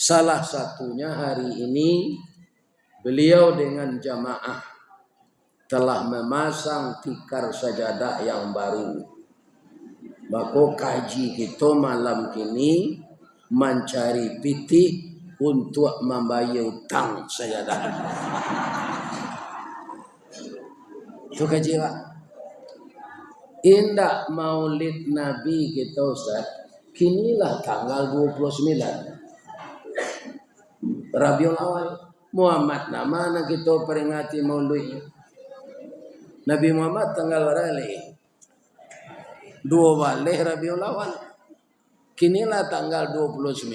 Salah satunya hari ini beliau dengan jamaah telah memasang tikar sajadah yang baru. Maka kaji kita malam ini mencari pitik untuk membayar hutang sajadah. Itu kaji Pak. Indah maulid Nabi kita Ustaz, kinilah tanggal 29 Rabiul Awal. Muhammad nama nak kita peringati maulidnya. Nabi Muhammad tanggal berapa? 2 balik Rabiul Awal. Kinilah tanggal 29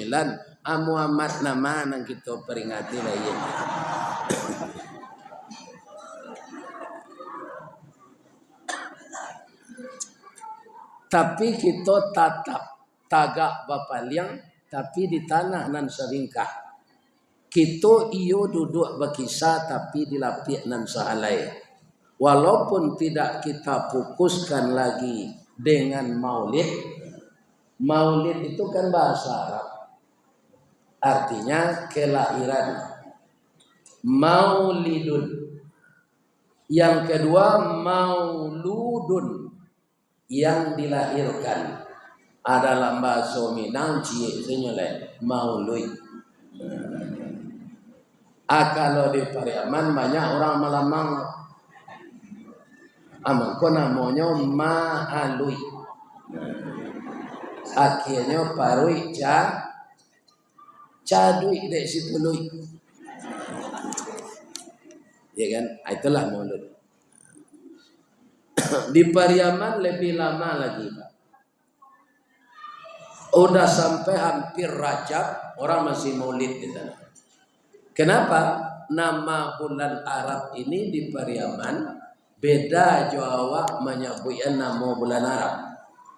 Muhammad nama nak kita peringati lain. Tapi kita tatap tagak bapaliang tapi di tanah nan savingkah. Kita iyo duduk berkisah tapi dilapik nan sahalai. Walaupun tidak kita fokuskan lagi dengan maulid. Maulid itu kan bahasa Arab. Artinya kelahiran. Maulidun. Yang kedua mauludun. Yang dilahirkan. Adalah bahasa Minang ciri maulud. Kalau di Pariaman banyak orang melamang amangko namanya ma'alui. Akhirnya parui cadui dek situ lui. Ya kan? Itulah maulud. Di Pariaman lebih lama lagi Pak. Udah sampai hampir Rajab orang masih maulid di sana. Kenapa? Nama bulan Arab ini di Pariaman beda Jawa menyebutkan nama bulan Arab.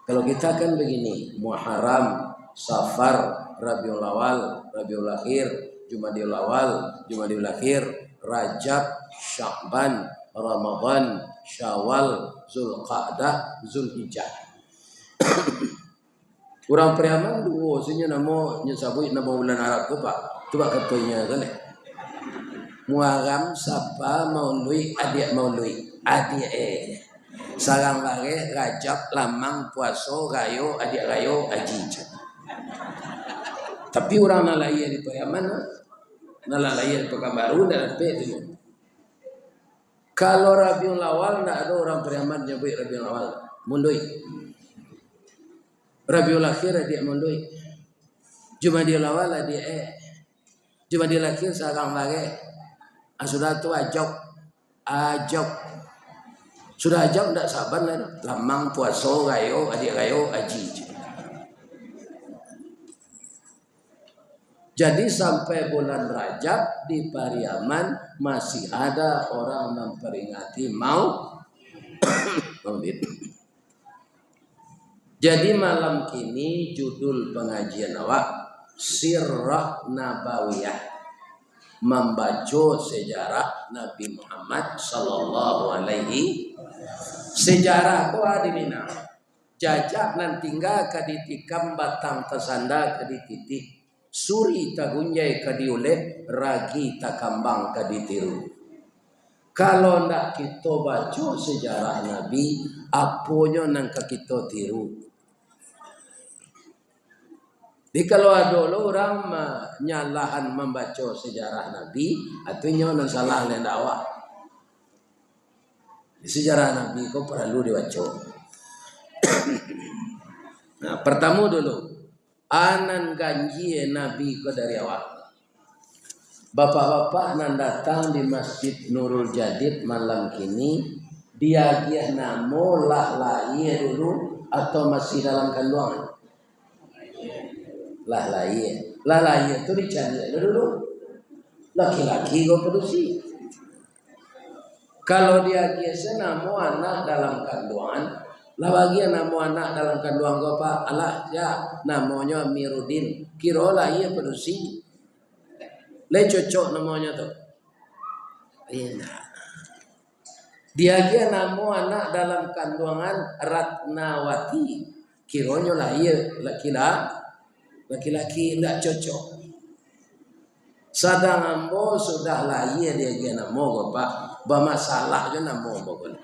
Kalau kita kan begini, Muharram, Safar, Rabiul Awal, Rabiul Akhir, Jumadil Awal, Jumadil Akhir, Rajab, Sya'ban, Ramadan, Syawal, Zulqa'dah, Zulhijjah. Orang Pariaman dua sebenarnya nama nyebut nama bulan Arab tu Pak. Coba katanya kan. Muharram sapa maului adik maului adik sarang lare Rajab lamang puaso gayo adik gayo aji. Tapi orang nalaya di Pariaman nalaya di Pekanbaru dan itu. Kalau Rabiul Awal tidak ada orang Pariaman nyebut Rabiul Awal mului. Rabiul Akhir adik mului. Jumadil Awal adik Jumadil Akhir sarang lare. Sudah tu ajak. Sudah ajak tidak sabar lah. Lamang puaso gayo adik gayo aji. Jadi sampai bulan Rajab di Pariaman masih ada orang memperingati maulid. Jadi malam kini judul pengajian awak Sirah Nabawiyah. Membaca sejarah Nabi Muhammad sallallahu alaihi sejarah ko di Minang. Jajak nan tinggal ka ditikam batang tasanda ka dititik. Suri tagunjai ka diuleh, ragi takambang ka ditiru. Kalau ndak kita baca sejarah Nabi, aponyo nang ka kita tiru. Jadi kalau ada orang nyalahan membaca sejarah Nabi, artinya orang salah lain dakwah. Sejarah Nabi kau perlu dibaca. Nah, pertama dulu, anan ganji Nabi kau dari awal. Bapak-bapak nan datang di Masjid Nurul Jadid malam kini, dia namo lah dulu atau masih dalam kandungan. Lah itu dicari dulu. Laki-laki kau produksi. Kalau dia biasa namo anak dalam kandungan, lah bagian namo anak dalam kandungan kau Pak, alah ya namanya Mirudin. Kira lah ia produksi. Le cocok namanya tu. Dia namo anak dalam kandungan Ratnawati. Kiranya lah ia laki-laki tidak cocok. Sadang ambo sudah lahir dia kena mau Pak, bermasalah je namo pokoknya.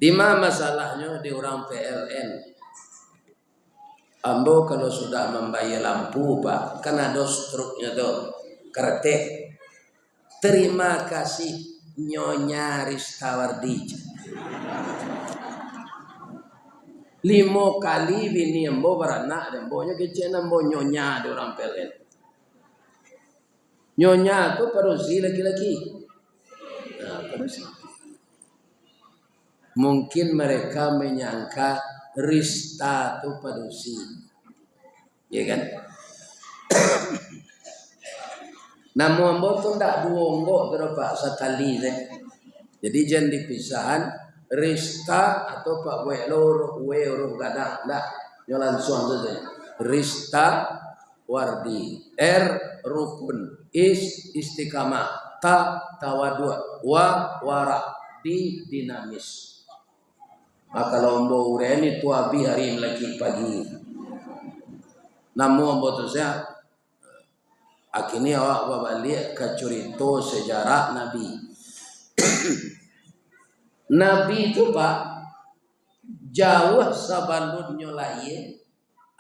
Di mana masalahnya di orang PLN? Ambo kalau sudah membayar lampu Pak, kan ada struknya tuh, kretek. Terima kasih Nyonya Ristawardi. 5 kali bini ambo beranak dan ambonya kecil ambo nyonya di orang PLN. Nyonya itu perusi laki-laki. Nah, perusi. Mungkin mereka menyangka Rista itu perusi. Ya kan? Namun ambo tu ndak duongo berapa sekali deh. Jadi jangan dipisahan Rista atau Pak Welor huruf gadang ndak yo langsung saja. Rista Wardi, R rukun, istiqamah, tawadu, wara, dinamis. Maka lombo ureni tu abi hari lagi pagi. Namun ambo tu saya akhirnya awak babalik ke cerita sejarah Nabi. Nabi itu Pak jauh sabalunnya lahir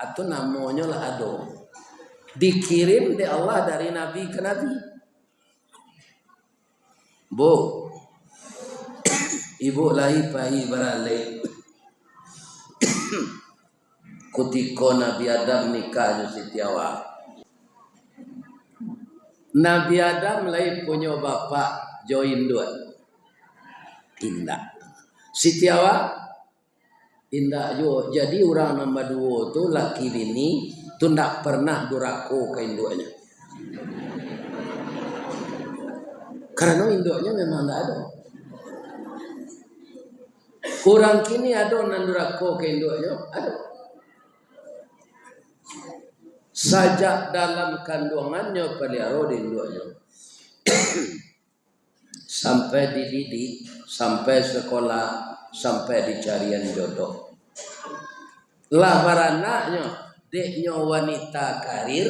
atau namanya lah ado. Dikirim di Allah dari Nabi ke Nabi. Bu, ibu lahir pahi beralih. Kutiko Nabi Adam nikah Siti Hawa. Nabi Adam lahir punya bapak join dua. Indah. Siti Hawa indah jo. Jadi orang nombor 2 tu laki bini tu ndak pernah durako ke induknya. Karena induknya memang ndak ada. Orang kini ada nan durako ke induknya, ada. Sajak dalam kandungannya pelihara di induknya. Sampai dididik, sampai sekolah, sampai dicarian jodoh. Lah baranaknya, deknya wanita karir,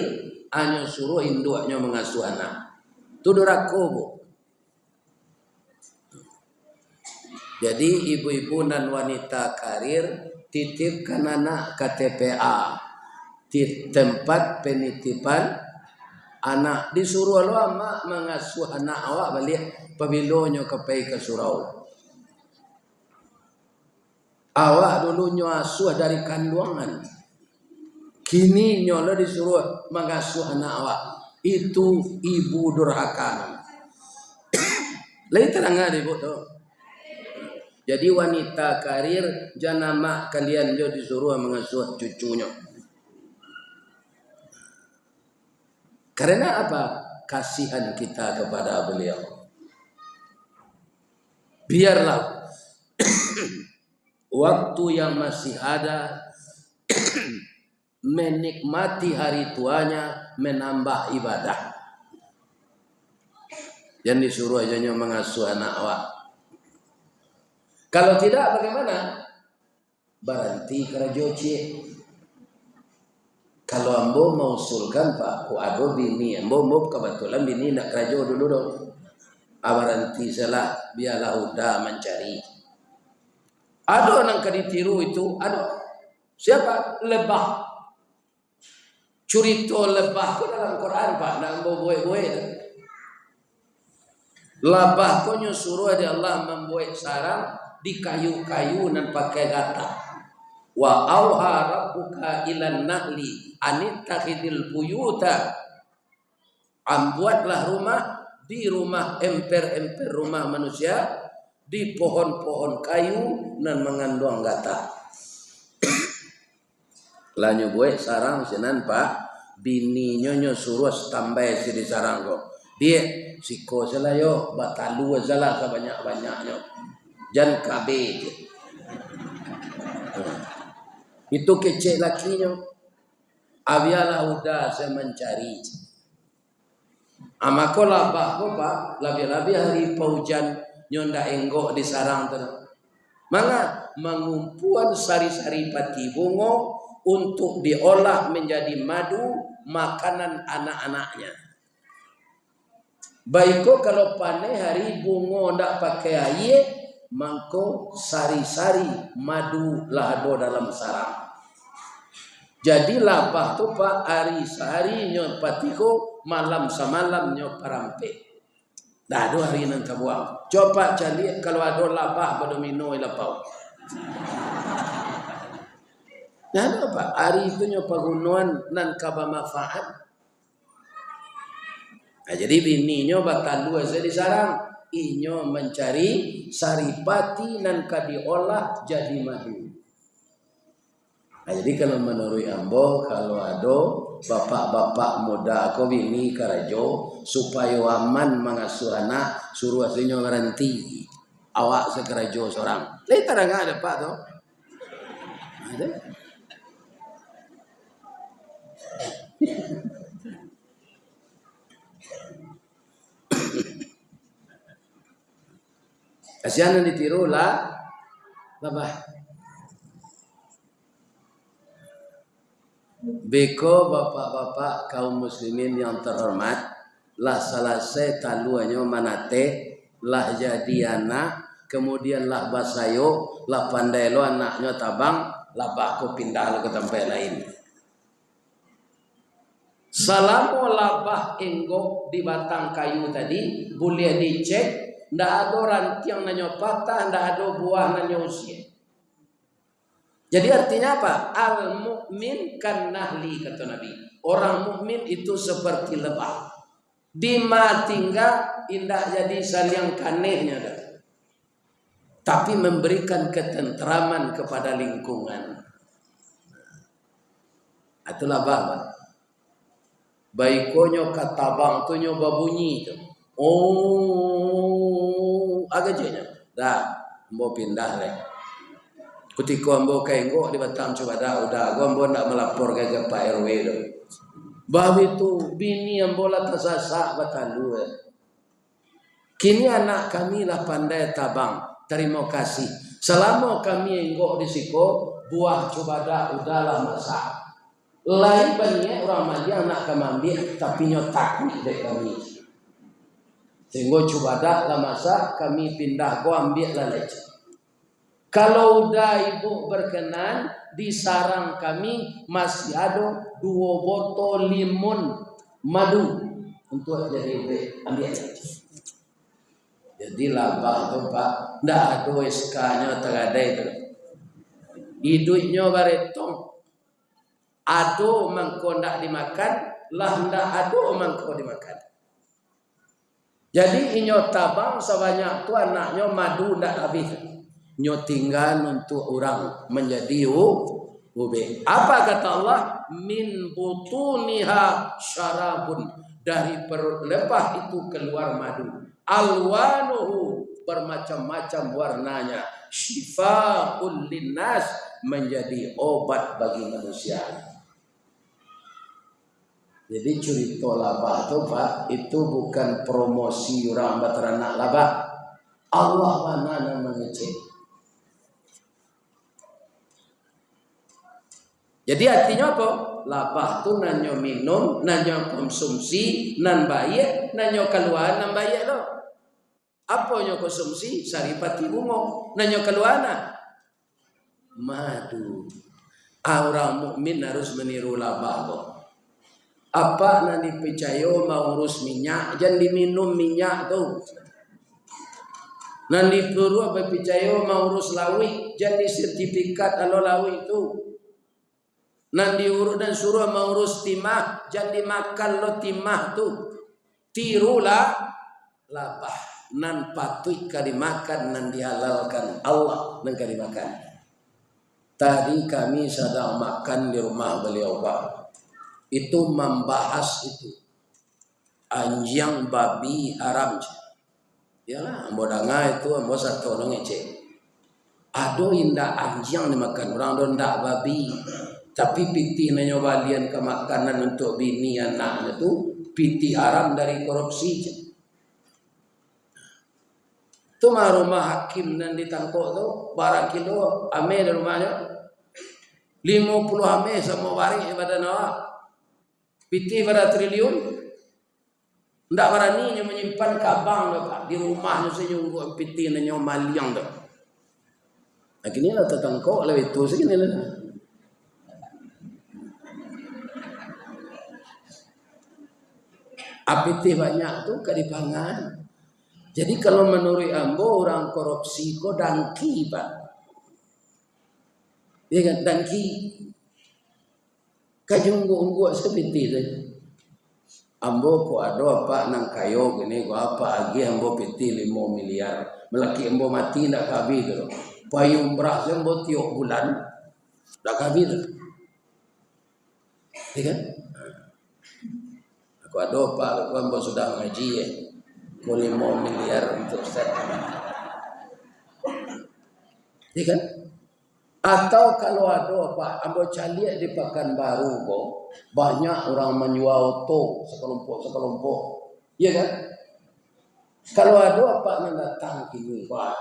hanya suruh induknya mengasuh anak. Itu durakobo. Jadi ibu-ibu dan wanita karir titipkan anak ke TPA, di tempat penitipan anak. Disuruh lo mak mengasuh anak awak balik pabilonyo ke surau. Awak dulu asuh dari kandungan. Kini nyolo disuruh mengasuh anak awak. Itu ibu durhaka. Lain terang ibu tu. Jadi wanita karir jangan mak kalian jo disuruh mengasuh cucunya. Karena apa? Kasihan kita kepada beliau. Biarlah waktu yang masih ada menikmati hari tuanya, menambah ibadah. Yang disuruh aja mengasuh anak awak. Kalau tidak bagaimana? Berhenti kerajoci. Kalau ambo mau usulkan Pak, ku ado bini, ambo mau kebetulan bini nak kerajo dulu dong. Abaranti salah, biarlah udah mencari. Ada orang kaditiru itu, ada. Siapa? Lebah. Curito lebah itu dalam Quran Pak, nak membuat-buat. Lebah ko nyuruh ada Allah membuat sarang di kayu-kayu dan pakai gata. Wa auha rabbuka ilan nahli anittakhidil buyuta. Buatlah rumah di rumah emper-emper rumah manusia di pohon-pohon kayu dan mengandung gata. Lanyu buat sarang sinan Pak, bini nyonyo suruh tambah si di sarang ko. Dia siko selayo batalu zala sebanyak-banyaknya. Jan kabe. Itu kecil lakinya. Abialah udah saya mencari. Amako labah ko Pak, labi-labi hari paujan nyonda enggok di sarang tu. Manga mengumpuan sari-sari pati bungo untuk diolah menjadi madu makanan anak-anaknya. Baiko kalau panen hari bungo ndak pakai air, mangko sari-sari madu lahado dalam sarang. Jadi labah tu pak hari-hari nyo patiko malam semalam nyo parampe. Dah do hari nan tabuang. Coba cari kalau ada labah pada mino ilapau. Nah apa hari itu nyo pagunuan nan kaba manfaat. Nah, jadi bininya bakal dua di sarang, inyo mencari saripati nan kadiolah jadi madu. Nah, jadi kalau menurut ambo kalau ada bapak-bapak muda kau bini karajo supaya aman mengasuh anak suruh asinyo ngeranti awak sekarajo seorang. Letar enggak ada pak toh? Ada. Kasihan ditiru lah, babah. Beko bapak-bapak kaum muslimin yang terhormat, lah selesai taluannya manate, lah jadi anak, kemudian lah basayo, lah pandai lo anaknya tabang, lah baku pindah lo ke tempat lain. Selama labah enggok di batang kayu tadi, boleh dicek. Ndak ada rantiang nanyo patah, ndak ada buah nanyo usia. Jadi artinya apa? Al-mu'min kan nahli kata Nabi. Orang mukmin itu seperti lebah. Dimatingga indah jadi saliang kanehnya dah. Tapi memberikan ketentraman kepada lingkungan. Itulah lebah. Baikonyo katabang tu nyoba bunyi tu. Oh, agak jenya. Dah, ambo pindah leh. Ketika ambo kaenggo di Batam coba dah, udah ambo nak melapor ke Pak RW tu. Bah itu bini ambo lah tersasak batalu. Kini anak kami lah pandai tabang. Terima kasih. Selama kami enggo di siko, buah coba dah udahlah masak. Lain banyak orang mandi anak kami ambil, tapi nyotak dek kami. Sehingga coba dah lah masak, kami pindah go ambil lah leceh. Kalau udah ibu berkenan, di sarang kami masih ada 2 botol limun madu untuk jadi ambil leceh. Jadi labah tu pak, ndak ada SK-nya terada itu. Hidupnya baretong. Ado mangko ndak dimakan, lah ndak ado mangko dimakan. Jadi inyo tabang sebanyak tu anaknya madu ndak habis. Nyo tinggal untuk orang menjadi ube. Apa kata Allah? Min butuniha syarabun. Dari perut lebah itu keluar madu. Alwanuhu bermacam-macam warnanya. Syifa'ul linnas menjadi obat bagi manusia. Jadi cerita labah itu pak, itu bukan promosi orang bateranak labah. Allah mana mengecek. Jadi artinya apa? Labah tu nanyo minum, nanyo konsumsi, nan baik, nanyo keluar, nan baik lo. Apa nyo konsumsi? Saripati bungo, nanyo keluar na madu. Orang mukmin harus meniru labah tu. Apa nanti percaya mau urus minyak, jangan diminum minyak tu. Nanti perlu apa percaya mau urus lawi, jangan sertifikat alo lawi tu. Nanti urus dan suruh mau urus timah, jangan dimakan lo timah tu. Tirulah labah, nan patut dimakan, nan dihalalkan Allah nan dimakan. Tadi kami sedang makan di rumah beliau pak. Itu membahas itu anjing babi haram. Yalah, ambo danga itu ambo satu orang ngecek. Ado indah anjing dimakan orang do ndak babi. Tapi piti nanyo balian ke makanan untuk bini anaknya tu piti haram dari korupsi. Tu mah rumah hakim nan ditangkok tu barang kilo ame di rumahnya. 50 ame sama warik pada nawak. Piti pada triliun. Ndak berani menyimpan kabang Pak di rumahnya saja untuk piti nanya maliang dah. Akhirnya lah tetangkok lah itu segini lah. Apiti banyak tu kadipangan. Jadi kalau menurut ambo orang korupsi ko dangki Pak. Ya kan dangki. Kajunggu-unggu seperti itu. Ambo ko ada apa nang kayo gini ko apa agi ambo piti 5 miliar. Melaki ambo mati nak habis tu. Payung beras ambo tiok bulan nak habis tu. Ya kan? Aku ada apa aku ambo sudah ngaji ya. Ko 5 miliar untuk set. Ya kan? Atau kalau ada apa ambo caliak di Pekanbaru kok banyak orang menjual auto sekelompok, ya kan? Kalau ada apa yang datang kini pak,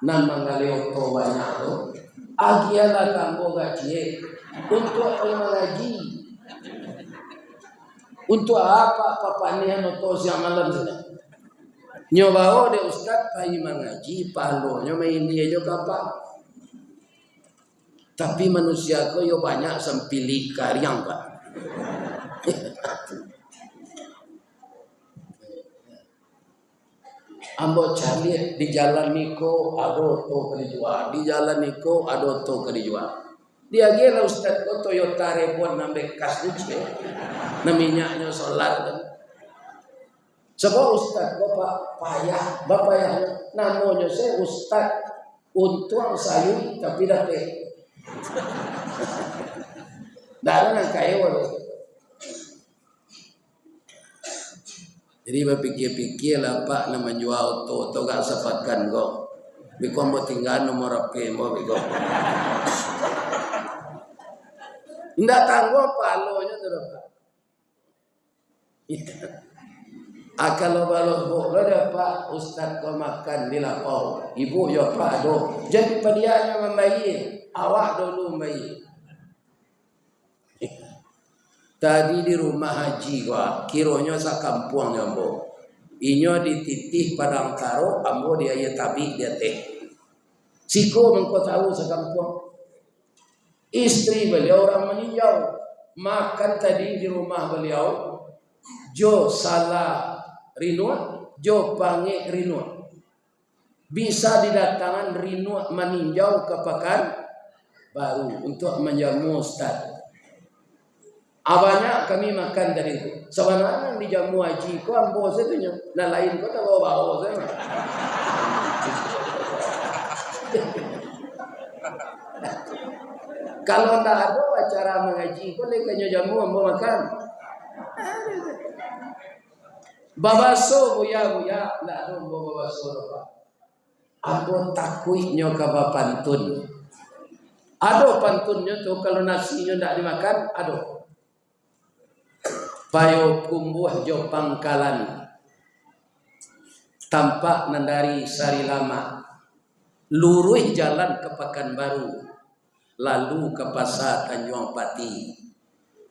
nan mengali auto banyak tu, agialah kamu gaji untuk mengaji, untuk apa papanian auto siang malam sana? Nyoba de ustad pagi mengaji, palo nyoba India juga apa? Tapi manusia ko yo banyak sempili karyang Pak. Ambo cari di jalan niko ada to kerjual, di jalan niko ada to kerjual. Dia gila ustad ko Toyota Rebon nambe kas duce, naminyaknya solar kan. Sebab ustad ko payah, bapak ya namanya saya ustad untung sayur tapi dah darah yang kaya jadi berpikir-pikir lah Pak nak menjual auto atau gak sepatkan kok bikon mau tinggal nomor apa mau bikon tidak tangguh palonya tu Pak. Kalau balok boleh dapat ustaz kau makan di lapau ibu ya Pak do jadi padianya membayi awak dulu bayi. Tadi di rumah haji gua, kironya sakampung ambo. Inyo dititih padang karo, ambo dia ya tabi dia teh. Siko mengko tahu sakampung. Istri beliau orang meninjau, makan tadi di rumah beliau. Jo salah rinua, jo pange rinua. Bisa didatangkan rinua meninjau ke Pekanbaru untuk menjamu ustaz. Banyak kami makan dari itu. Sebenarnya di jamu haji ko ambo setunya. Nah lain ko tak bawa saya. Kalau tak ada acara mengaji ko lekanya jamu ambo makan. Babaso buya tak ada ambo babaso apa. Ambo takuitnya ke pantun. Ada pantunnya tu kalau nasinya tak dimakan, ada. Payo kumbuh jo pangkalan tampak nandari sari lama luruh jalan ke Pekanbaru lalu ke pasar Tanjung Pati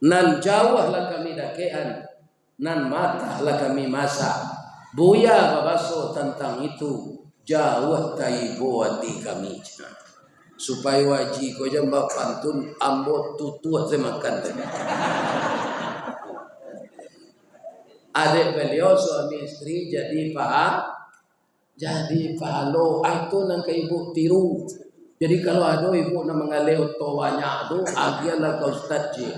nan jauhlah kami dakean nan matahlah kami masak buya babaso tentang itu jauh taibo hati kami supaya wajib ko jamba pantun ambo tutuh semakan adik beliau suami istri jadi pahalo itu nang ke ibu tiru. Jadi kalau ada ibu nak mengalih to banyak tu agialah kau ustaz je.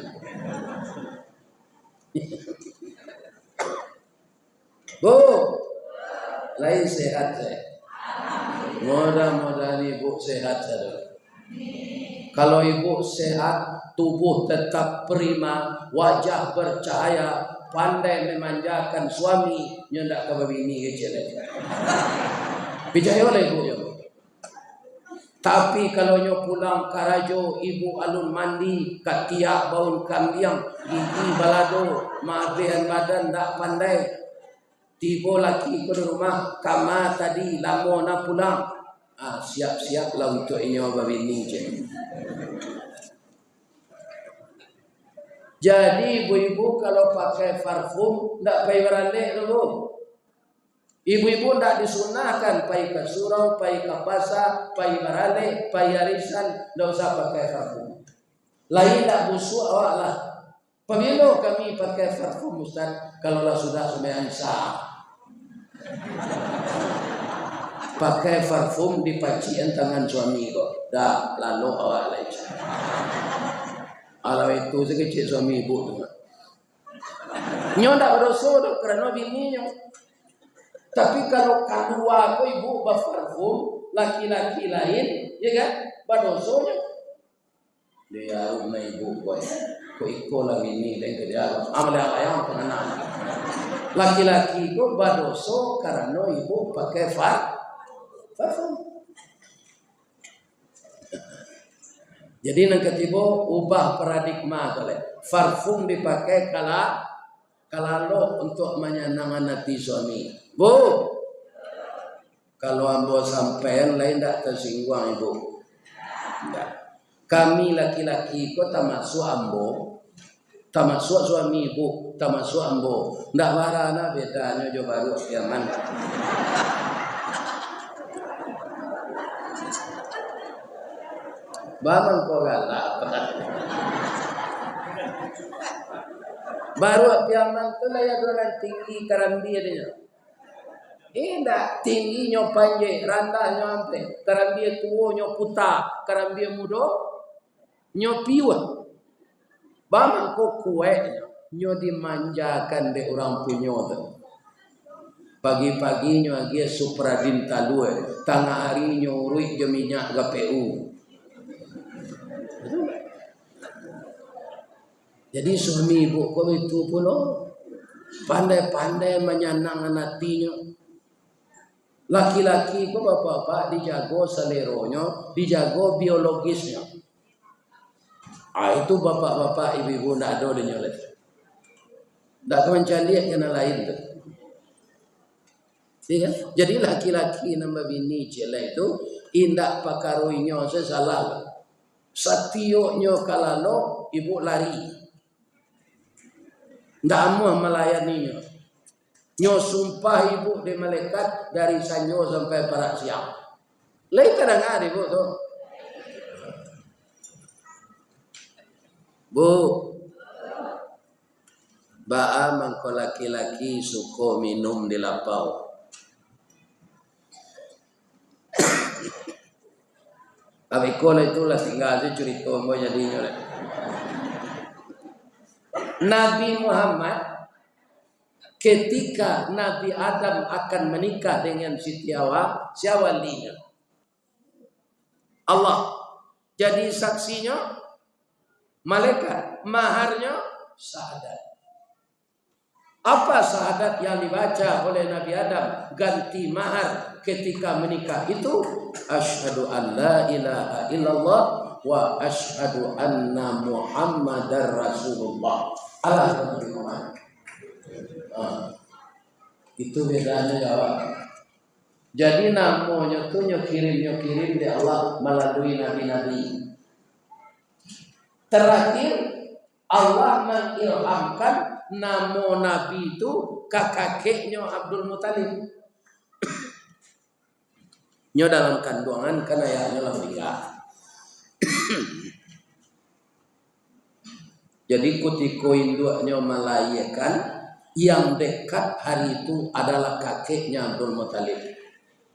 Bu, lain sehat saya. Mudah-mudahan ibu sehat saja. Kalau ibu sehat, tubuh tetap prima, wajah bercahaya, pandai memanjakan suami, nyendak ke bini kecil. Percaya oleh ibu ya. Tapi kalau nyo pulang karajo, ibu alun mandi, katiak baun kambiang, gigi balado, mabehan badan tak pandai. Tiba laki ke rumah, kama tadi lamo nak pulang. Siap-siap lah untuk inyo bini je. Jadi ibu-ibu kalau pakai parfum tidak payah berandai dulu. Ibu-ibu tidak disunahkan payah ke surau, payah ke pasar, payah berandai, payah arisan, tidak usah pakai parfum. Lain tak busuk awak lah. Pemilu kami pakai parfum Ustaz kalau lah sudah sembahyang sah. Pakai parfum di pacian tangan suami kok. Dah lalu awak lain. Alau itu sekecil suami ibu tu. Nyo tak berdosa dah kerana bininya. Tapi kalau kedua aku ibu berparfum, laki-laki lain, ya kan? Berdosanya. Dia rumah ibu kau. Kau ikut lah bini dan kerja. Amal ayam pengenal. Laki-laki itu berdosa karena ibu pakai parfum. Jadi yang ketiga ubah paradigma boleh. Parfum dipakai kalau untuk menyenangkan hati suami. Bu, kalau ambo sampean lain tak tersinggung ibu. Tidak. Kami laki-laki kok tak masuk ambo, tak masuk suami ibu, tak masuk ambo. Tidak warna bedanya jo baru zaman. Bang kau galak. Baru piaman tu lah ya orang tinggi karambi dia. Indah tinggi nyo panjang, rendah nyo ampe. Karambi tua nyo puta, karambi muda nyo piwa. Bang kau kuat nyo dimanjakan de orang punya tu. Pagi-pagi nyo lagi supradin talue, tengah hari nyo urui je minyak GPU. Jadi suami ibu kau itu pula pandai-pandai menyenangkan hatinya. Laki-laki kau bapak-bapak dijago seleronya, dijago biologisnya. Itu bapak-bapak ibu-ibu nak ada dia nyolek. Tak kemencaliak kena lain tu. Jadi laki-laki nama bini celai itu indak pakaruinya sesalah. Satioknya kalalo ibu lari. Ndak amuh melayaninya. Nyo sumpah ibu di malaikat dari sanyo sampai parak siang. Lain kadang ada ibu tu. Bu, ba'a mangko laki-laki suko minum di lapau. Tapi kalau itulah tinggal aja cerita mau jadinya. Nabi Muhammad ketika Nabi Adam akan menikah dengan Siti Hawa, siapa walinya? Allah. Jadi saksinya malaikat, maharnya syahadat. Apa syahadat yang dibaca oleh Nabi Adam ganti mahar ketika menikah itu? Asyhadu an la ilaha illallah wa asyhadu anna Muhammadar Rasulullah. Alhamdulillah. Itu bedanya jawab. Jadi namanya tuh kirim di Allah melalui nabi-nabi. Terakhir Allah mengilhamkan nama nabi itu kakeknya Abdul Muthalib. Nyo dalam kandungan kan ayahnya lah meninggal. Jadi ketika induknya melahirkan, yang dekat hari itu adalah kakeknya Abdul Muthalib.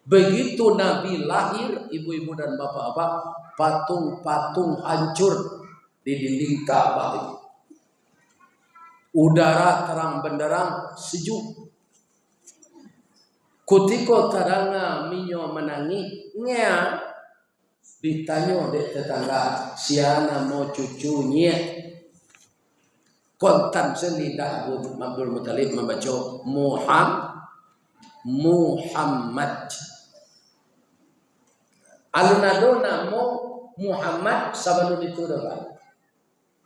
Begitu Nabi lahir, ibu-ibu dan bapak-bapak, patung-patung hancur di dinding Ka'bah. Udara terang benderang, sejuk. Ketika teranga minyo menangis, ngea ditanya dek tetangga, siana mau cucunya. Kontan selidah Abdul Muthalib membaca Muhammad. Alunado namo Muhammad sabalun itu dah.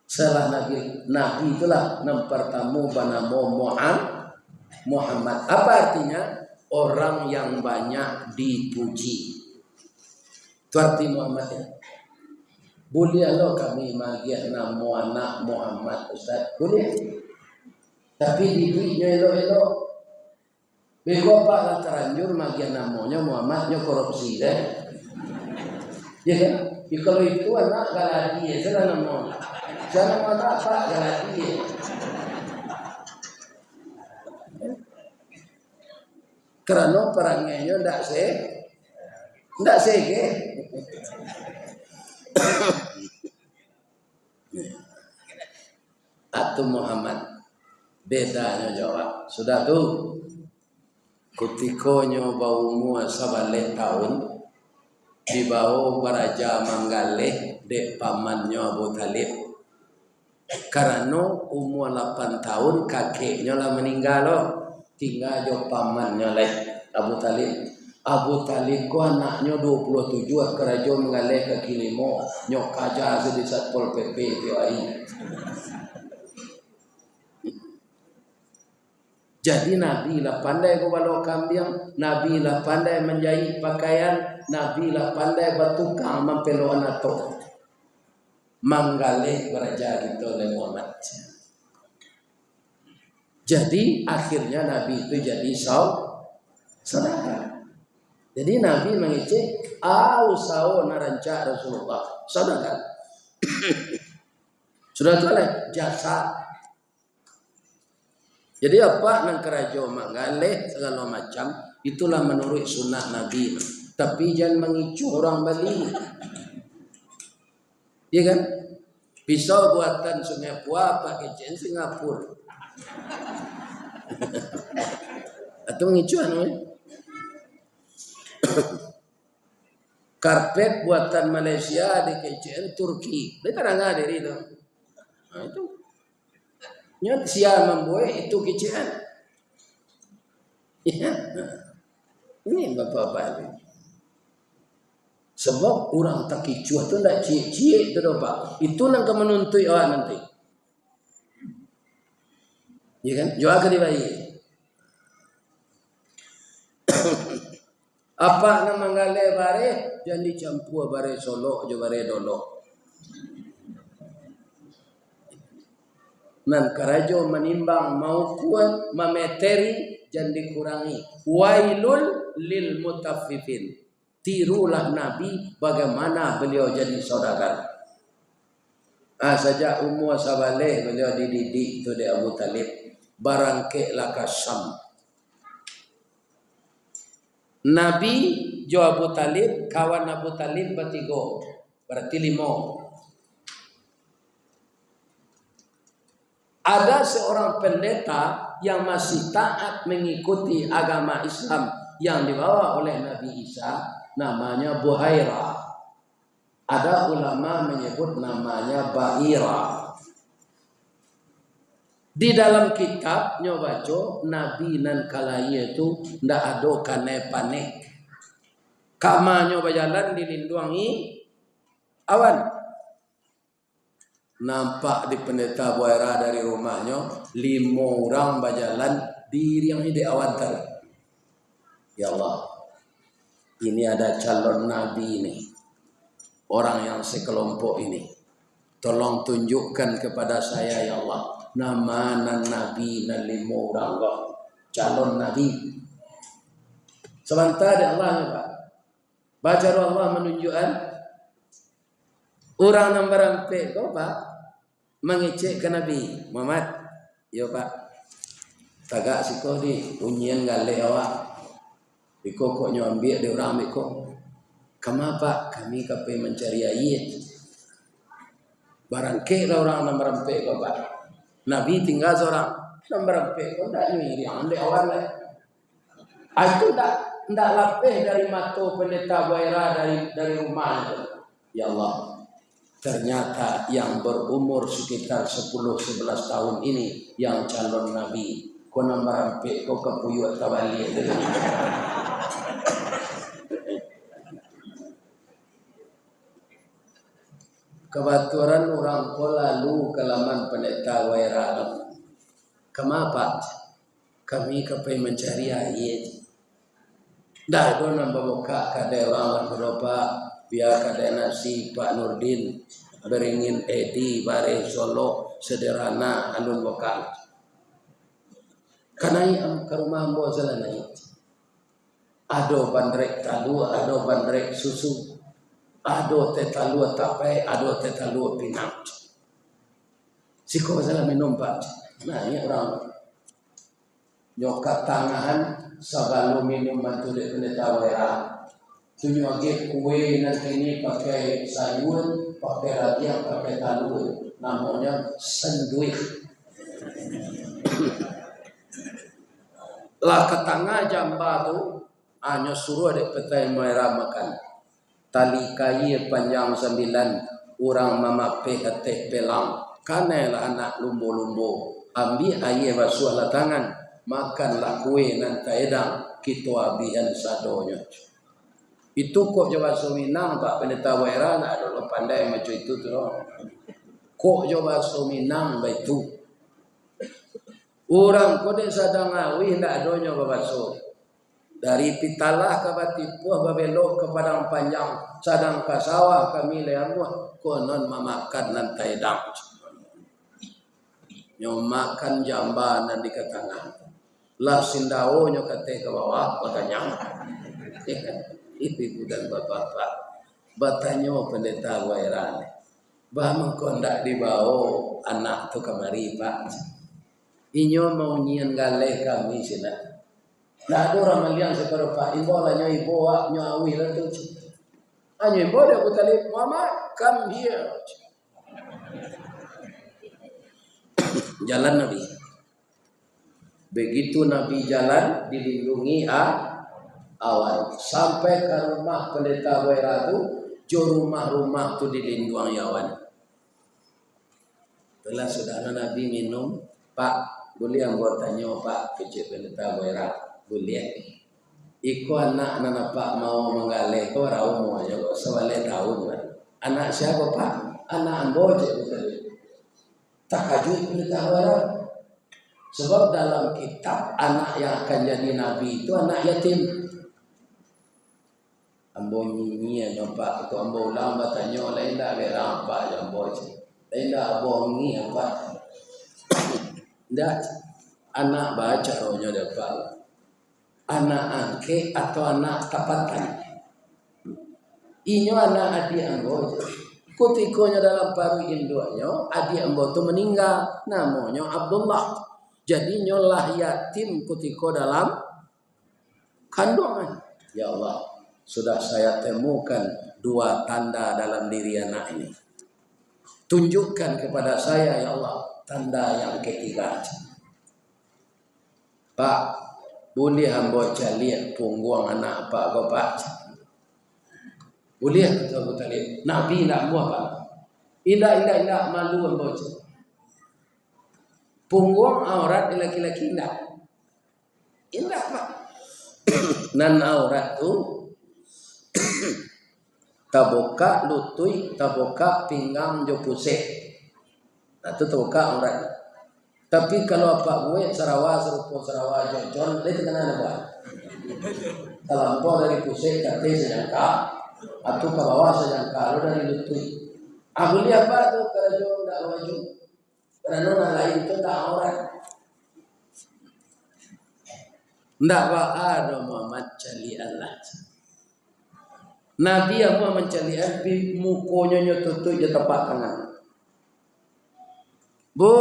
Salah Nabi itulah mempertamu banamo Muhammad. Apa artinya? Orang yang banyak dipuji. Itu arti Muhammad ya. Boleh lo kami magian nama anak Muhammad Ustaz. Boleh. Tapi diberinya elok-elok. Bego pak lah teranjur magian namanya Muhammad nya korupsi deh. Ya kan? Ya, kalau itu anak galadi ya sudah nama. Jangan anak pak galadi ya. Kerana perangnya ndak sege. Atau Muhammad bedanya jawab. Sudah tuh kutikonyo bau mua sabalik tahun dibawa baraja manggaleh dek pamannya Abu Talib. Karena umur 8 tahun kakeknya lah meninggal loh. Tinggal jo pamannya leh Abu Talib. Abu Talib ko anaknya 27 kerajo mengalih ke kilimo nyok aja di Satpol PP PAI. Jadi Nabi lah pandai ko balok kambing, Nabi lah pandai menjahit pakaian, Nabi lah pandai bertukang mempelo anato. Manggalih beraja gitu oleh Muhammad. Jadi akhirnya Nabi itu jadi saudara. Jadi Nabi mengecek sawo naranca Rasulullah saudara. Sudah boleh jasa. Jadi apa nang kerajo mangaleh segala macam itulah menurut sunnah Nabi. Tapi jangan mengicu orang Bali. Iya kan? Pisau buatan Sungai Pua pakai jen Singapura. Atau mengicu anu. Karpet buatan Malaysia di KCN Turki. Dia kadang ada dari itu. Nah itu. Nyat siapa membuat itu KCN. Ya. Ini bapak-bapak ini. Sebab orang tak kicuah tu nak cie-cie tu Pak. Itu nang menuntut orang nanti. Ya kan? Jual ke dibayar. Apa nama ngale bare jangan dicampur bare Solo jo bare Dolo. Nan karajo menimbang mau kuat mameteri jangan dikurangi. Wailul lil mutaffifin. Tirulah Nabi bagaimana beliau jadi saudagar. Sejak umur sabale beliau dididik itu di Abu Talib. Barangke laka Syam. Nabi jo Abu Talib, kawan Abu Talib bertiga, berarti 5. Ada seorang pendeta yang masih taat mengikuti agama Islam yang dibawa oleh Nabi Isa, namanya Buhaira. Ada ulama menyebut namanya Baira. Di dalam kitab nyobaco Nabi nan kalaya itu ndak ada kane panik. Kama nyoba jalan dilindungi awan. Nampak di pendeta Buhaira dari rumahnya 5 orang berjalan diri yang di awan tadi. Ya Allah, ini ada calon Nabi ini. Orang yang sekelompok ini. Tolong tunjukkan kepada saya ya Allah. Nama nan Nabi nan 5 orang calon Nabi. Sebentar ada Allah ya Pak. Baca Allah menunjukkan. Orang yang berampe kau Pak. Mengecek ke Nabi Muhammad. Ya Pak. Tagak siko di unyian gale awak. Biko kok nyambil di orang biko. Kama Pak kami kape mencari ayat. Barangke lah orang yang berampe kau Pak. Nabi tinggal seorang nomor kau tak nyuri yang ande awal lah. Itu tak lapeh dari mata pendeta Buhaira dari rumah itu. Ya Allah, ternyata yang berumur sekitar 10-11 tahun ini yang calon Nabi. Kau nomor kau kepuyuh tabali itu. Kebetulan orang ko lalu kelaman pendeta Buhaira. Kenapa? Kami kepengen mencari ayat. Dah do nambah buka kada orang berdoa biar kadena si Pak Nurdin beringin Edi bare Solo sederhana alun lokal kanai am ke rumah ambo jalanai ado bandrek talu ado bandrek susu ado teh talu tapai ado teh talu pinang siko jalan minum pak nah ini orang nyokat tangahan sabalo minum mantu de pendeta wera tunyo age kue nanti ini pakai sayur pakai radia pakai talu namanya sandwich lah ke tengah jamba tu hanya suruh adik petai merah makan tali kayu panjang 9 orang mamape teh pelang kanelah anak lumbo-lumbo ambil air basuh lah tangan makanlah kue nanti edang kita abihan sadonya itu kok coba Minang Pak Pendeta Wera nak ada pandai macam itu tu kok coba Minang itu orang kode sadang awi ndak adonyo babaso dari Pitalah ke Batipuh babelok ke Padang Panjang sadang ke sawah kami leamuh konon mamakan lantai dang nyo makan jambanan di ke tengah lah sindao nyo kate ke bawah makanya ibu dan bapak-bapak batanyo Pendeta Wairan bah mengkondak dibawa anak tu kemari Pak inyo mau nyian galeh kami sini nah ada orang meliang separuh Pak imbo lah nyo ibu nyo awi lah tu nyo imbo dia kutali mama come here jalan Nabi begitu Nabi jalan dilindungi awan sampai ke rumah Pendeta Wera tu jo rumah-rumah tu dilindungi awan telah saudara Nabi minum Pak boleh anggotanya Pak kecil Pendeta Wera boleh iko anak nana Pak mau menggalih kau rau aja kok sewale tahun anak siapa Pak anak ambo je takajud Pendeta Wera sebab dalam kitab anak yang akan jadi nabi itu anak yatim ambo nyi Pak atau ambo ulama tanya lain dak Wera apa ambo lain dak ambo nyi apa ndak anak baca rohnya dapat anak angke atau anak tapatan inyo anak adik ambo kutikonya dalam paru induannya adik ambo tu meninggal namanya Abdullah jadi nyolah yatim kutiko dalam kandungan ya Allah sudah saya temukan 2 tanda dalam diri anak ini tunjukkan kepada saya ya Allah tanda yang ketiga Pak boleh hamba cari punggung anak Pak kau Pak boleh kata tadi Nabi nak buat Pak tidak malu hamba punggung aurat laki-laki indah Pak nan aurat tu taboka lutui taboka pinggang jo pusing itu terbuka aurat. Tapi kalau apa gue Sarawak serupa Sarawak Jojon, dia kenal apa? Kalau dari pusat kate sejangka, atau ke bawah sejangka, lo dari lutut. Aku lihat apa tu kalau jauh tak maju, karena orang lain itu tak aurat. Ndak ada Muhammad cali Allah. Nabi yang Muhammad cali Allah, mukonya nyotutu je tepat tangan. Bu,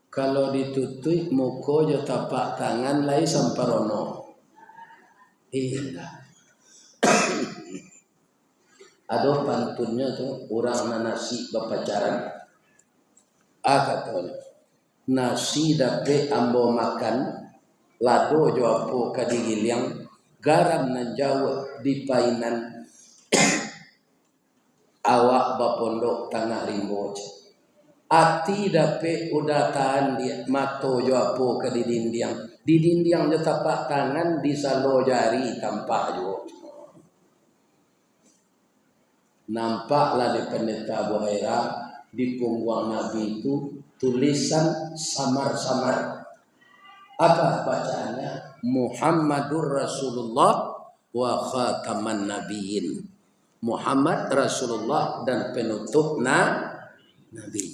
kalau ditutup muka je tapak tangan lai samparono. Iya. Ada pantunnya tu orang nasi berpacaran. Katanya nasi dapat ambo makan lado jo apo kadigiliang garam nan jawa di painan awak bapondok tanah rimbo. Ati dapat udah tahan dia mato jo apo ke di dinding je tapak tangan di salo jari tampak jo nampaklah di Pendeta Wera di punggung Nabi itu tulisan samar-samar apa bacaannya Muhammadur Rasulullah wa khataman nabiyyin. Muhammad Rasulullah dan penutup nabi.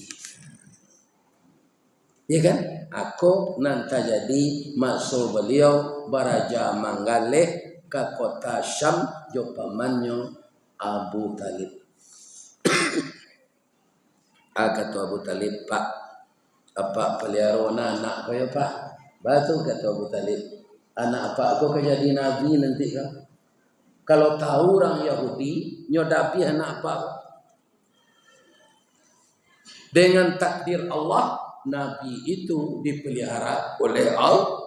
Ya kan? Aku nanti jadi masuk beliau baraja Manggale ke kota Syam jopamannya Abu Talib. Kata Abu Talib, Pak, apa pelihara anak kau ya Pak? Batu kata Abu Talib, anak apa aku jadi nabi nanti kan? Kalau tahu orang Yahudi nyodapi anak apa? Dengan takdir Allah, nabi itu dipelihara oleh Allah.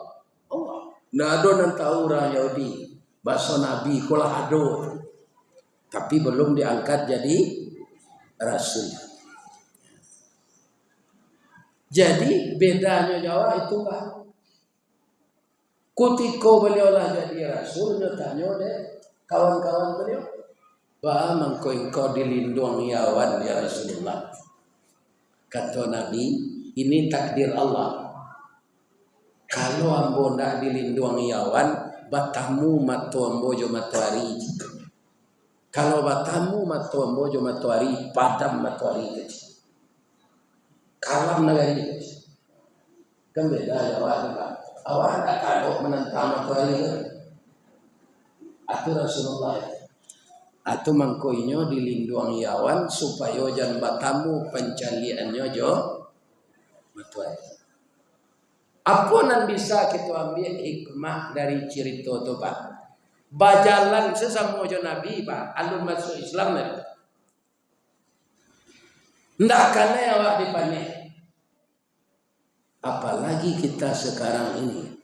Nah, ada yang tahu orang Yahudi bahasa nabi kulah ada, tapi belum diangkat jadi rasul. Jadi bedanya Jawa itu Pak. Ketika beliau lah jadi rasul, tanya deh kawan-kawan beliau, "Bah, mangko engkau dilindungi awan ya Rasulullah." Kata Nabi, ini takdir Allah. Kalau ambo ndak dilindungi awan, batamu matu ambo jo matahari. Kalau batamu matu ambo jo matahari, padam matahari kecil. Kalam negari kecil. Kan beda Jawa Pak. Awak tak kalau menentang matahari kan? Atau Rasulullah. Atau mangkoinyo dilindungi awan supaya jangan batamu pencaliannya jo matahari. Apa yang bisa kita ambil hikmah dari cerita itu Pak? Bajalan sesama jo Nabi Pak, alun masuk Islam nih. Ndak kena awak dipanik. Apalagi kita sekarang ini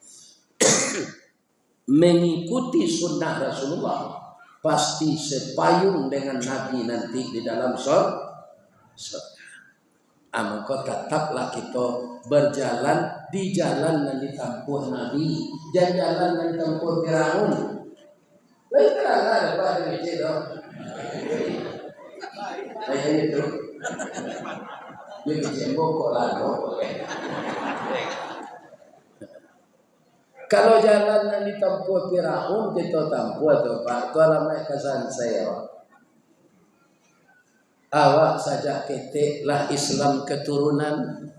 mengikuti sunnah Rasulullah, pasti sepayung dengan Nabi nanti di dalam surga. Maka tetaplah kita berjalan di jalan yang ditempuh Nabi, jangan jalan yang ditempuh Firaun. Lain terang ada Pak dengan itu. Kayak itu. Jadi jembok kok lagu. Kalau jalan yang ditempuh Firaun kita tempuh tuh Pak. Itu alamat kesan saya. Awak saja ketiklah Islam keturunan.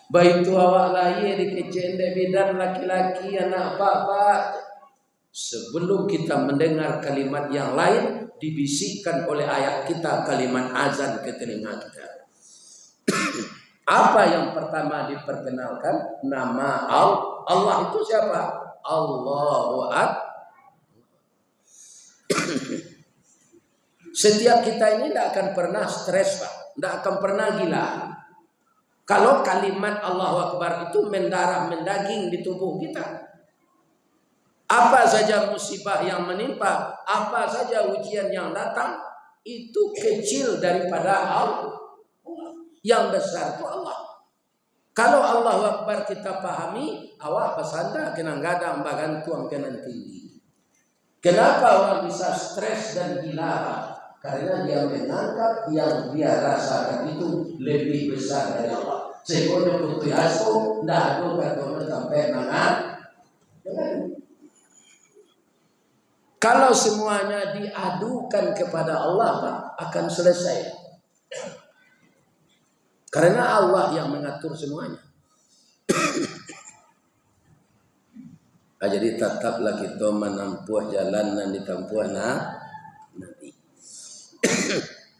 Baik itu awak lahir di kecende bidan laki-laki anak bapak. Sebelum kita mendengar kalimat yang lain, dibisikkan oleh ayat kita kalimat azan ke telinga kita. Apa yang pertama diperkenalkan? Nama Allah. Allah itu siapa? Allahu Akbar. Setiap kita ini tidak akan pernah stres Pak, tidak akan pernah gila. Kalau kalimat Allahu Akbar itu mendarah mendaging di tubuh kita. Apa saja musibah yang menimpa, apa saja ujian yang datang, itu kecil daripada Allah. Yang besar itu Allah. Kalau Allahu Akbar kita pahami, awak pesanda kena gadang bagan tuang kena tinggi. Kenapa orang bisa stres dan gila? Karena dia menangkap yang dia rasakan itu lebih besar dari Allah. Sehingga dia putih asu, tidak ada kata sampai mangan. Kalau semuanya diadukan kepada Allah, Pak, akan selesai. Karena Allah yang mengatur semuanya. Jadi tetaplah kita menempuh jalan yang ditempuh Nabi.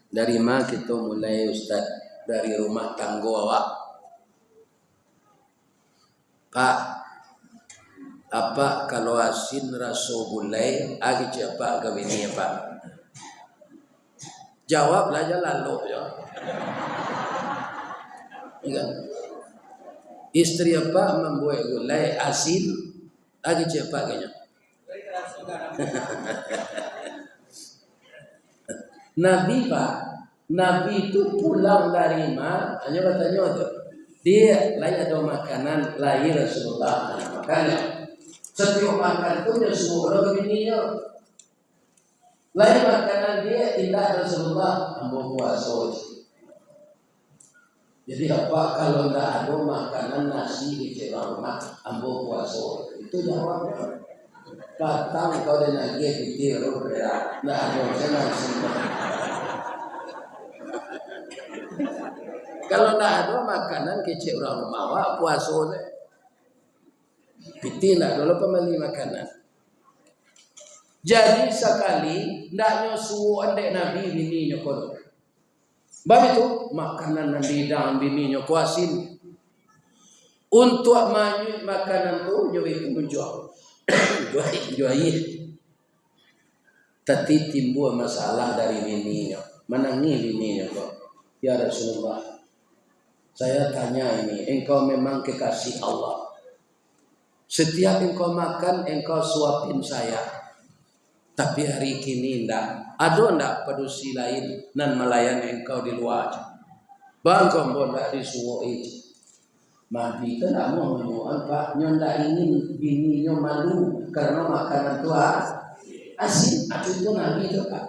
Dari mana kita mulai Ustaz? Dari rumah tangga awak. Pak, apa kalau asin rasa gulai agi siapa kawini ya Pak? Jawablah aja lalu ya. Ingat. Istri apa membuat gulai asin agi siapa kayaknya? Nabi Pak, Nabi itu pulang dari mana? Hanya katanya tuh, dia lain ada makanan lahir Rasulullah makanya setiap makan itu dia semua orang begini lain makanan dia tidak Rasulullah ambo puasa. Jadi apa kalau tidak ada makanan nasi di rumah ambo puasa itu jawabnya. Patang kau dah nak dia pikir berat. Nah, saya semua. Kalau nak ada makanan kecil orang rumah, puasa deh. Piti nak dulu pembeli makanan. Jadi sekali ndaknya suruh andek Nabi bininya kono. Bab itu makanan Nabi dan bininya kuasin. Untuk manyut makanan tu jual itu menjual. Jual. Tapi timbul masalah dari bininya. Menangi bininya kok. Ya Rasulullah, saya tanya ini, engkau memang kekasih Allah. Setiap engkau makan, engkau suapin saya. Tapi hari kini ndak. Ada ndak pedusi lain nan melayani engkau di luar? Bangkau ndak disuruh itu. Nabi itu tak mau menyuruh Pak. Ndak ingin bininya malu karena makanan tua asin. Itu Nabi itu Pak.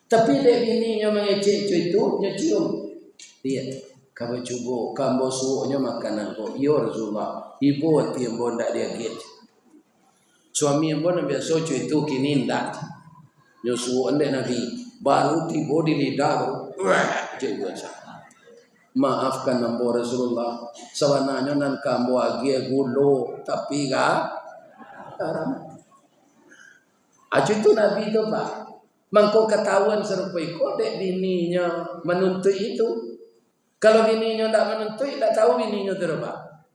Tapi dek bininya mengecek itu, dia cium. Lihat. Kamu cuba, kamu suruhnya makanan tu. Ya Rasulullah, ibu hati yang bondak dia get. Suami yang bondak biasa itu kini ndak. Dia suruh anda Nabi, baru tiba di lidah baru. Cikgu saya. Maafkan nampo Rasulullah. Sebenarnya nan kamu agi gulo, tapi gak haram. Acu itu Nabi itu Pak. Mangko ketahuan serupa ikut dek bininya menuntut itu. Kalau bininya tidak menuntut, tidak tahu bininya terapa.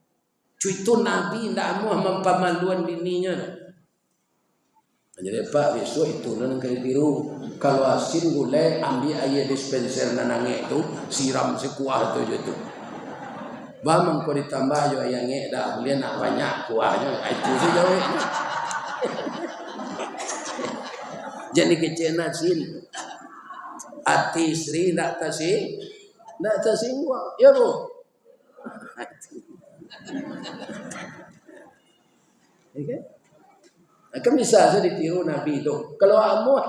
Itu Nabi tidak mau mempamaluan bininya. Jadi Pak besok itu nan kali biru. Kalau asin gulai ambil air dispenser nanangnya itu siram sekuah itu. Bang kau ditambah jo ayangnya dah boleh nak banyak kuahnya itu sih jauh. Jadi kecil asin. Ati istri nak kasih. Nak tersinggung, ya bu. Okay? Akan bisa saya ditiru Nabi itu. Kalau amuh,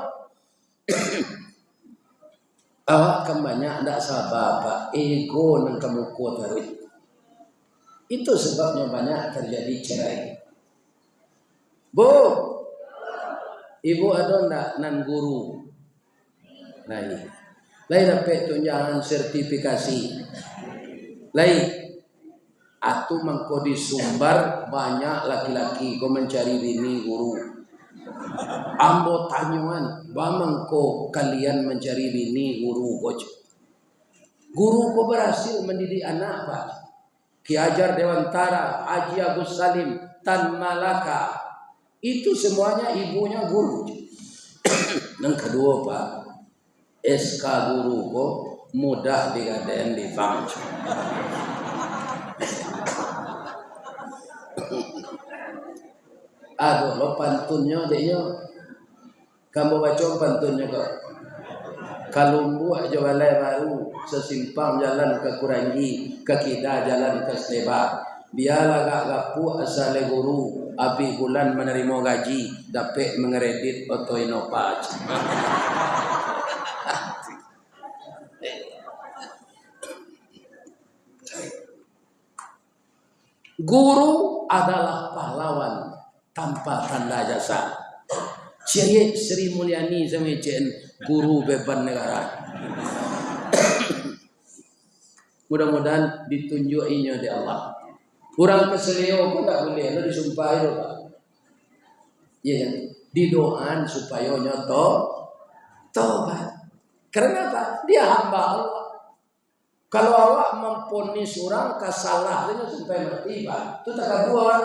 awak kan banyak tak sabar Pak. Ego yang kamu kuat hari. Itu sebabnya banyak terjadi cerai. Bu, ibu ada tak nan guru? Lain. Lain dapat tunjangan sertifikasi. Lain. Atu mangko disumbar banyak laki-laki kau mencari bini guru. Ambo tanyuan, bamangko kalian mencari bini guru coach. Guru kau berhasil mendidik anak Pak. Ki Hajar Dewantara, Haji Agus Salim, Tan Malaka. Itu semuanya ibunya guru. Yang kedua Pak, SK guru kok mudah digadein di bank. Aduh lo pantunnya dia. Kamu baca pantunnya kok. Kalau buat jalan baru sesimpang jalan ke Kurangi, ke Kida jalan ke Sleba. Biarlah gak gapu asal guru. Abi bulan menerima gaji, dapat mengeredit oto inopat. Guru adalah pahlawan tanpa tanda jasa. Syekh Sri Mulyani semacam guru beban negara. Mudah-mudahan ditunjukinya di Allah. Kurang keselio pun tak boleh, lo disumpah itu Pak. Ya, didoakan supaya nyoto tobat. Karena apa? Dia hamba Allah. Kalau awak memponis orang kesalahannya sampai mati, Pak, itu tak buat.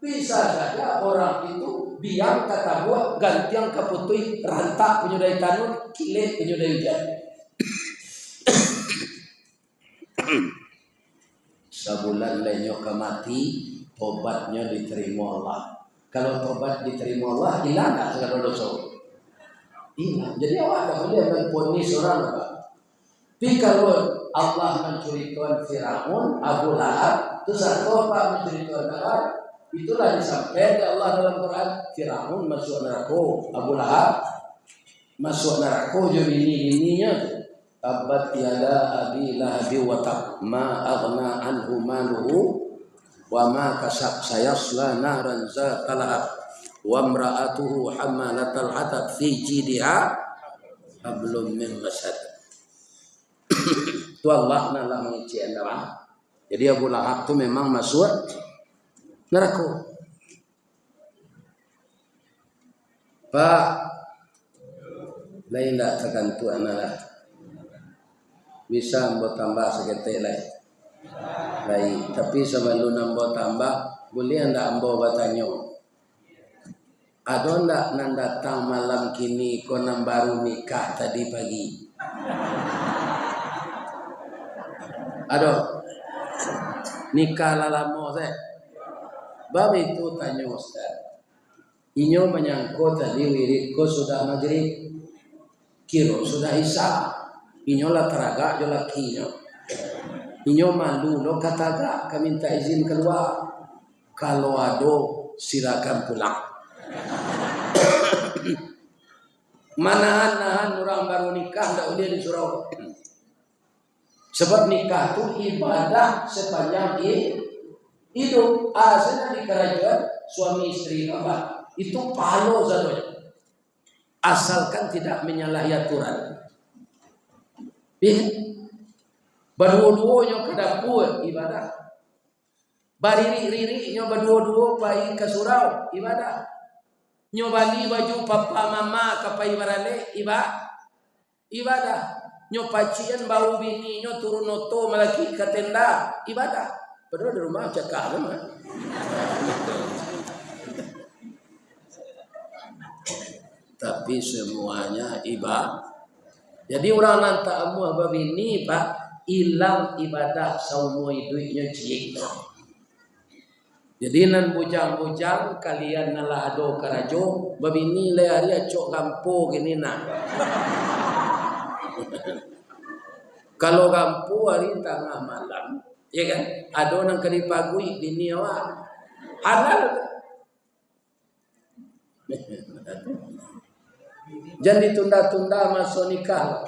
Bisa saja orang itu biang kata buat gantian keputui rantak penyudai tanun, kilit penyudai hujan. Sebulan lenyok mati, tobatnya diterima Allah. Kalau tobat diterima Allah, hilang tak segala dosa? Hilang. Jadi awak tak boleh memponis orang, Pak. Tapi kalau Allah menceritakan Firaun, Abu Lahab, itu satu apa menceritakan Allah? Itulah disampaikan Allah dalam Quran. Firaun masuk neraka, Abu Lahab masuk neraka. Jadi bini-bininya tabat yada abi lahabi wa tab ma aghna anhu maluhu wa ma kasab sayasla naran zatal lahab. wa imra'atuhu hammalatal hatab fi jidha hablum min masad. Itu Allah nalah mengici anda. Jadi Abu Lahab itu memang masuk neraka. Pak, lain tak tergantung anak bisa buat tambah seketik lain. Baik, tapi sebelum nambah tambah, boleh anda ambo bertanya. Ada ndak nan datang malam kini konon baru nikah tadi pagi? Ada nikah lama saya. Bab itu tanya Ustaz. Inyo menyangkut tadi wiridku sudah maghrib, kiro sudah isya. Inyo lah teraga jo lakinya. Inyo malu lo kataga kami minta izin keluar. Kalau ada silakan pulang. Manahan orang baru nikah ndak boleh disuruh. Sebab nikah itu ibadah sepanjang hidup. Asalnya di kerajaan suami istri apa? Itu palo saja. Asalkan tidak menyalahi aturan. Berdua-duanya ke dapur ibadah. Bariri-riri nyo berdua-dua pai ke surau ibadah. Nyo bali baju papa mama kapai barale ibadah. Nyo pacian bau bini nyo turun noto malaki ke tenda ibadah. Padahal di rumah cakap mah. Tapi semuanya ibadah. Jadi orang nanti amu abab ini pak hilang ibadah semua duitnya cik. Jadi nan bujang-bujang kalian nalah ado karajo babini le hari acok gampo gini nak. Kalau gampo hari tengah malam, ya kan? Ado nang kali pagui bini awak halal. Jangan ditunda-tunda masuk nikah.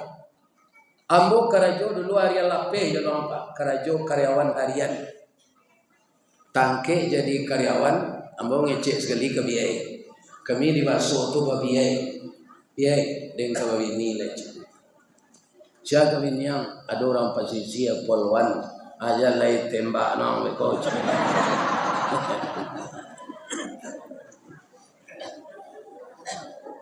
Ambo karajo dulu harian lapeh jangan apa? Karajo karyawan harian. Tangke jadi karyawan, ambo ngecek sekali ke biaya. Kami di basuh tu ke biaya dengan kawin leh. Siapa kawin yang ada orang posisi polwan aja lay tembak nang coach.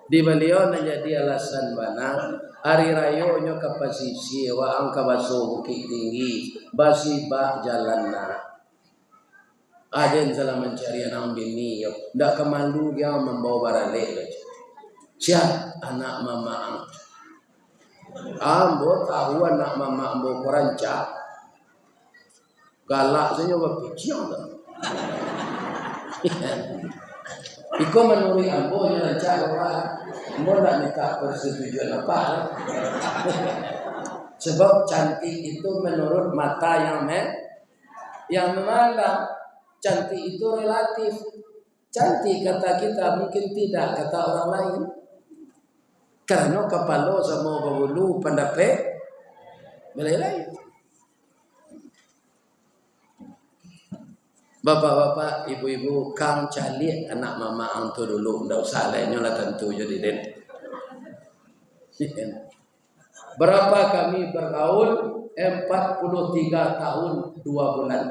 Di beliau jadi alasan bana hari rayo nyo kapasisi wa angka baso bukit tinggi basi bak jalan na aden salah mencari anak bini yo ndak kemandu dia membawa barale siap anak mama ambo tahu anak mama ambo koranca galak saja berpikir iko menurut ambo nyanca orang ambo nak minta persetujuan apa? Sebab cantik itu menurut mata yang memandang. Cantik itu relatif. Cantik kata kita mungkin tidak kata orang lain. Karena kepala sama bulu pendapat lain. Bapak-bapak, ibu-ibu, kang calik anak mama angtu dulu, ndak usah lainnya lah tentu jadi den. Berapa kami bergaul? 43 tahun 2 bulan.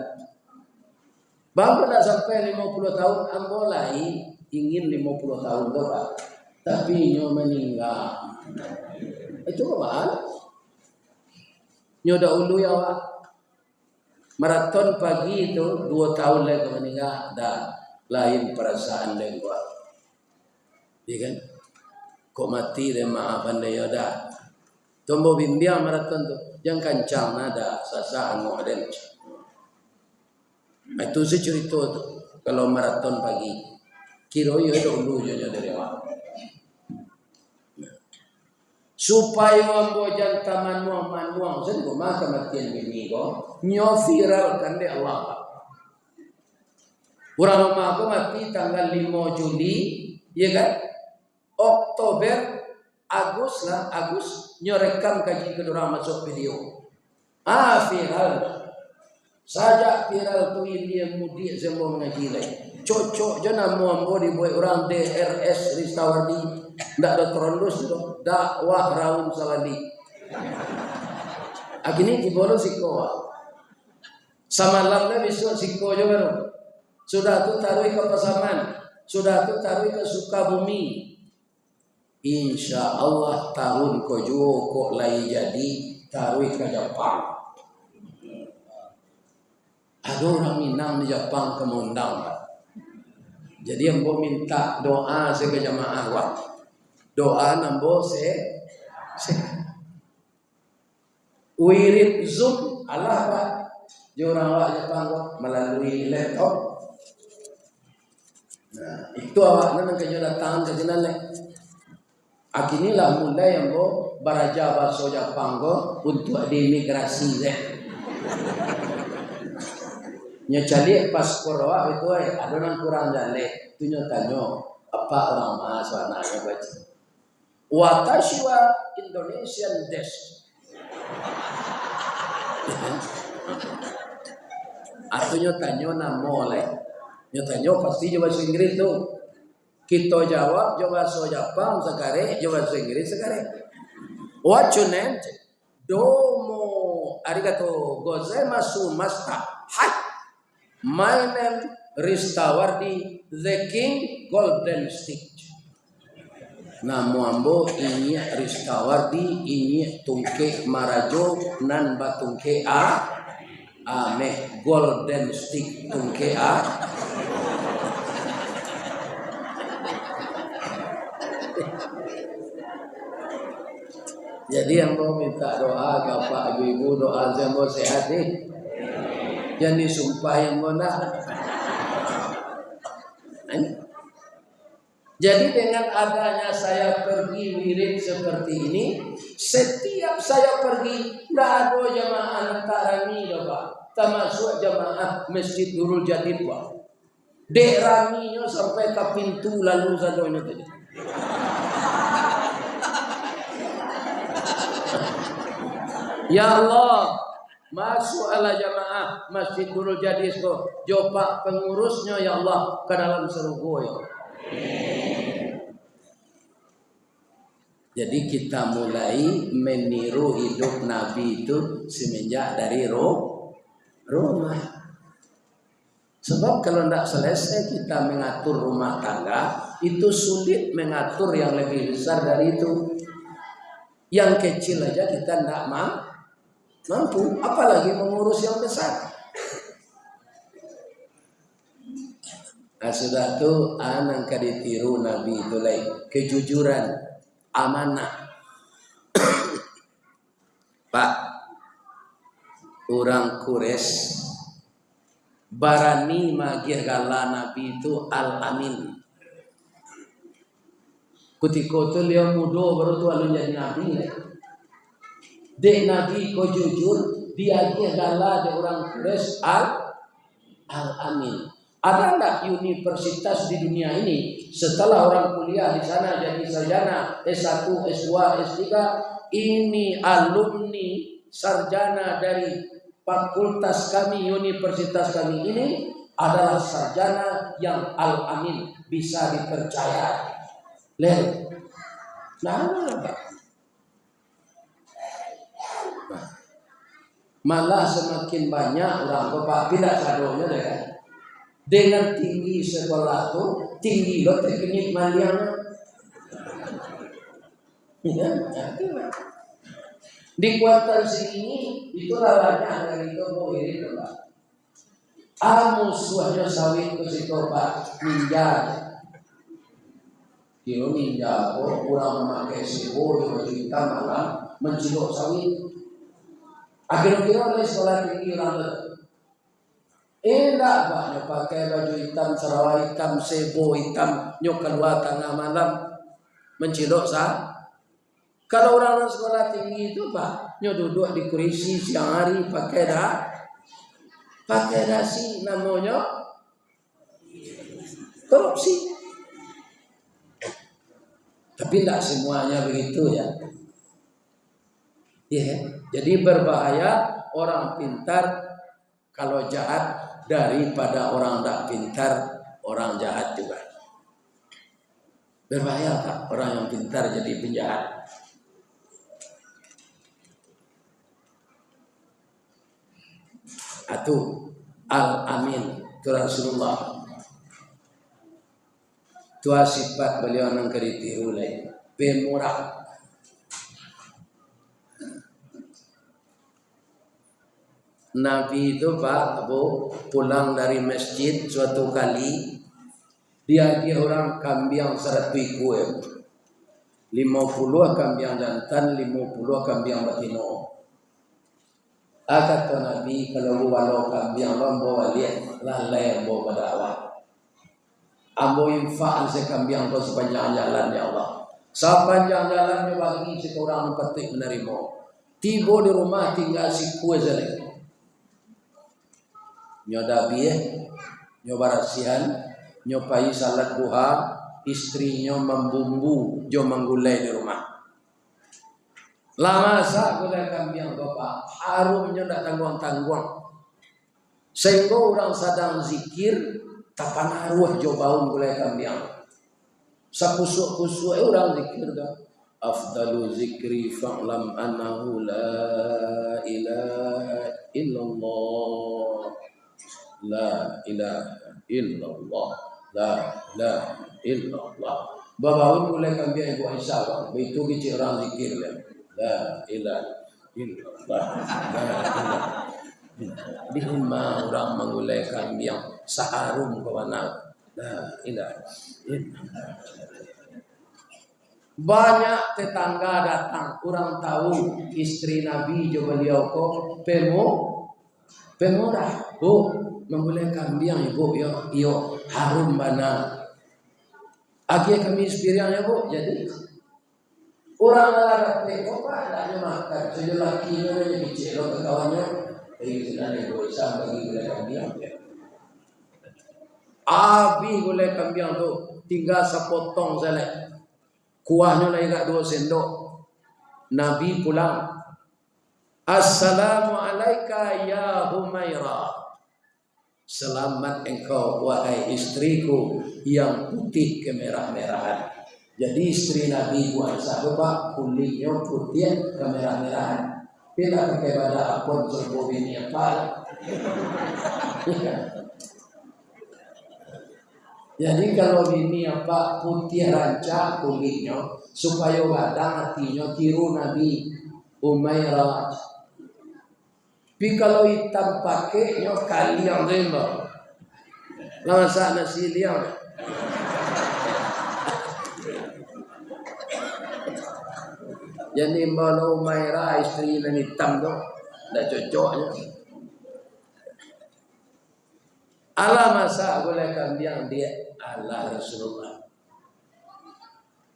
Baru dah sampai 50 tahun, ambolai ingin 50 tahun doa. Tapi nyo meninggal. Itu apa? Nyo dahulu ya Pak. Maraton pagi itu 2 tahun lagi meninggal dah lain perasaan lagi gua. Iya kan? Kok mati deh maafan deh ya dah. Tombo bimbing maraton tu yang kancang nada sasaan moden. Itu cerita tu kalau maraton pagi. Kiro yo dulu yo dari awal. Supaya membojan taman manuang sen gua kematian bini go nyo viral kan de Allah. Urang rumah aku mati tanggal 5 Juli, ya kan? Oktober, Agus nyo rekam kaji kedua masuk video. Viral. Saja viral tu ini yang mudik semua mengaji lagi. cocok je namo ambo dibuat orang DRS Ristawardi ndak ada terondus tu dakwah raun sawadi agini dibolo siko sama lamnya besok siko je baru sudah tu taruh ke Pasaman sudah tu taruh ke Sukabumi insya Allah tahun kojuo kok lai jadi taruh ke Jepang. Ada orang Minang di Jepang kemundang. Jadi ambo minta doa se ke jamaah wa. Doa nambo se wirid Zoom Allah Pak. Orang awak Jepang melalui laptop. Nah, itu awak nang kenyo datang ke sini lek. Akinilah mulai ambo baraja bahasa Jepang untuk diimigrasi deh. Nyacali paspor awak itu ada orang kurang jale tu nyotanyo apa orang mahasiswa nanya baca watashi wa Indonesian desu atau nyotanyo namo le nyotanyo pasti jawab bahasa Inggris tu kita jawab jawab bahasa Jepang sekare jawab bahasa Inggris sekare what your name domo arigatou gozaimasu master hai my name Ristawardi the King Golden Stick. Namo ambo ini Ristawardi ini tungke marajo nan batungke a ame Golden Stick tungke a. Jadi ambo minta doa ke Pak Ibu doa ambo sehat nih. Yang disumpah yang mana? Jadi dengan adanya saya pergi wirid seperti ini, setiap saya pergi tidak ada jamaah tarami Pak, termasuk jamaah Masjid Nurul Jadid Pak. Dek raminya sampai ke pintu lalu sadonya tadi. Ya Allah. Masuk ala jamaah Masjid Nurul Jadid ko jopak pengurusnya ya Allah ke dalam surga ya. Jadi kita mulai meniru hidup Nabi itu semenjak dari rumah. Sebab kalau tidak selesai kita mengatur rumah tangga itu sulit mengatur yang lebih besar dari itu. Yang kecil aja kita tidak mampu, apalagi mengurus yang besar. Nah, sudah tu anak ditiru Nabi itu lain kejujuran, amanah. Pak, orang Quraisy barani magir gala Nabi itu Al-Amin. Ketika itu dia muda baru tu lalu jadi Nabi. Dek Nabi kau jujur, dia adalah de orang Quraisy Al-Amin. Ada enggak universitas di dunia ini setelah orang kuliah di sana jadi sarjana S1, S2, S3 ini alumni sarjana dari fakultas kami, universitas kami ini adalah sarjana yang Al-Amin, bisa dipercaya. Lihat. Malah semakin banyak orang bapak tidak sadonya kan. Dengan tinggi sekolah tuh tinggi lo teknik malian. Ya, di kuartal sini itu lalanya dari itu mau ini Pak. Musuhnya sawit ke situ Pak ninja. Kilo ninja kurang memakai sibo dengan kita malam mencilok sawit. Akhir-akhir oleh sekolah tinggi orang enggak Pak, pakai baju hitam, sarawak hitam, sebo hitam, nyok keluar tengah malam mencilok sah. Kalau orang sekolah tinggi itu Pak, nyok duduk di kursi siang hari pakai dasi namanya korupsi. Tapi tidak semuanya begitu ya. Jadi berbahaya orang pintar kalau jahat daripada orang tak pintar orang jahat juga. Berbahaya tak orang yang pintar jadi penjahat? Atu Al-Amin itu Rasulullah. Tua sifat beliau nang keritiru lain. Pemurah. Nabi itu Pak Abu pulang dari masjid suatu kali dia orang kambing 100 ekor. 50 kambing jantan, 50 kambing betina. Kata Nabi kalau walau kambing bawa lihat lalai bawa dakwah. Ambo infak sekambing kau sepanjang jalan ya Allah. Sepanjang jalan bagi seorang petik menerima. Tiba di rumah tinggal si kue zelek. Nyodabi nyobarasihan, nyopai salat duha, istrinya membumbu, jo menggulai di rumah. Lama sa gulai kambing bapak, harumnya tak tangguang-tangguang. Sehingga orang sedang zikir, tapan haruah jo baun gulai kambing. Sakusuk-kusuk orang zikir dah. Afdalu zikri fa'lam annahu la ilaha illallah. La ilaha illallah. La ilaha illallah. Babaun mulai kambing ibu Aisyah. Itu kecil orang zikir lah. La ilaha illallah. La ilaha. Bihima orang mengulai kambing saharum kawana. La ilaha illallah. Banyak tetangga datang, orang tahu istri Nabi jo beliau ko pemurah. Bu, memulai kambing ibu yo harum bana. Agi kami ispirian ya bu, jadi orang larat teko pak adanya makan. Sudah lakinya yang kecil ke kawannya, ini sudah egoisa bagi mulai kambing. Abi mulai kambing tu tinggal sepotong selek. Kuahnya lagi 2 sendok. Nabi pulang. Assalamualaikum ya Humairah. Selamat engkau wahai istriku yang putih kemerah-merahan. Jadi istri Nabi Bu Aisyah Bapak kulitnya putih kemerah-merahan. Bila pakai pada apun serbu bini apa? Jadi kalau ini apa putih rancak kulitnya supaya badan hatinya tiru Nabi Umairah. Tapi kalau hitam pakainya kalian remba. Langsung nasi liang. Jadi Mbak Umairah istri yang hitam tu dah cocoknya. Allah masa boleh kambing dia Allah Rasulullah.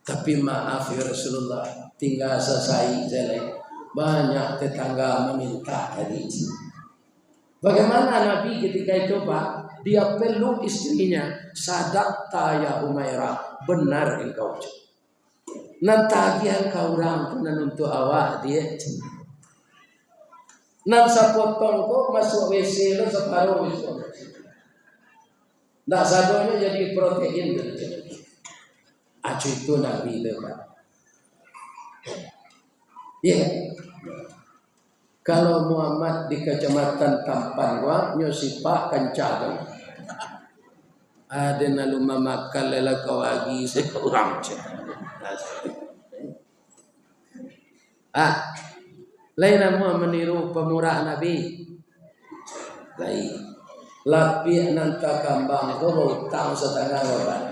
Tapi maaf ya Rasulullah, tinggal selesai jelek. Banyak tetangga meminta tadi. Bagaimana Nabi ketika itu Pak? Dia peluk istrinya. Sadaqta ya Umairah, benar engkau. Nantagihan kau orang pun untuk awak dia. Nan sapotong kok masuk WC lo separuh WC. Nak sadonya jadi protein. Acu itu Nabi itu Pak. Ya. Kalau Muhammad di kecamatan Tampan gua nyosipak kencang. Ada naluma makan lela kawagi sekurang. Lain nama meniru pemurah Nabi. Lain. Lapih nanta kambang itu hutang setengah orang.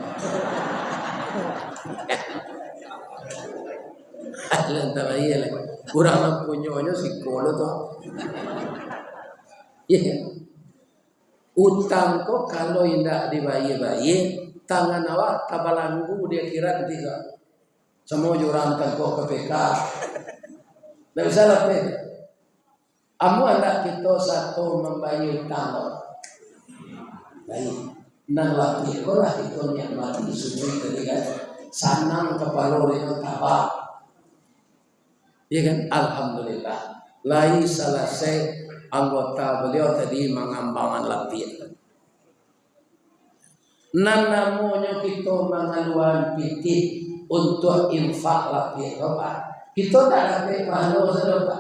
Lantar aja lah. Kurang punyanya si kolo tu. Ya. Utang kok kalau indah dibayar-bayar, tangan awak tabalanggu dia kira tiga. Semua jurang kok KPK. Tak bisa lapih. Amu anak kita satu membayar utang. Baik, nang laki lah itu yang mati sujud ketika sanang kepala orang tabak, ya kan? Alhamdulillah, lai selesai anggota beliau tadi mengambangan lapis. Nan namanya kita mengaluan piti untuk infak lapih apa? Kita tak lapih pahala sedapa.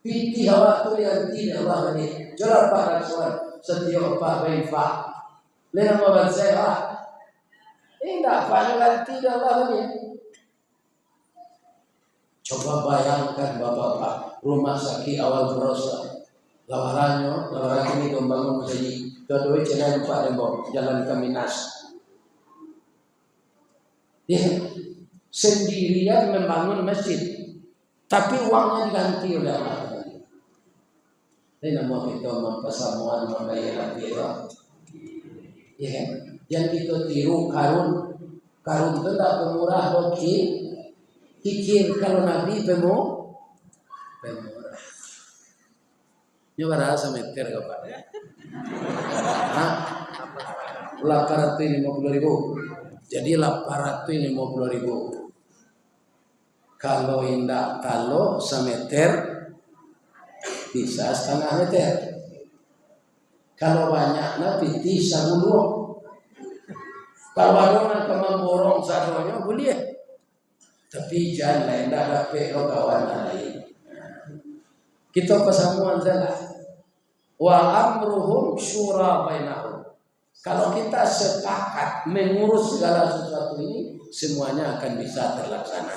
Piti awak tu yang tidak Allah ni. Jelas Pak Rasul setiap apa infak. Lena mau bersewa. Tidak pahala tidak Allah ni. Coba bayangkan bapak-bapak rumah sakit awal berosa. Lawarannya ini membangun masjid. Dua-dua jalan Pak Dembok, jalan ke Minas. Dia sendirian membangun masjid, tapi uangnya diganti oleh Allah. Ini nama kita mempersamuan membayar dia. Ya kan? Yang kita tiru karun itu tak pemurah bokil. Kikir kalau Nabi pemurah. Nyoba rasa meter ke Pak? 850.000. Jadi 850.000. Kalau indah kalau semeter bisa setengah meter. Kalau banyaknya piti sabuluh. Kalau ada kemamborong sadonya boleh. Tapi jangan lain dah dapat kawan lain. Kita pesamuan salah. Wa amruhum syura bainahum. Kalau kita sepakat mengurus segala sesuatu ini, semuanya akan bisa terlaksana.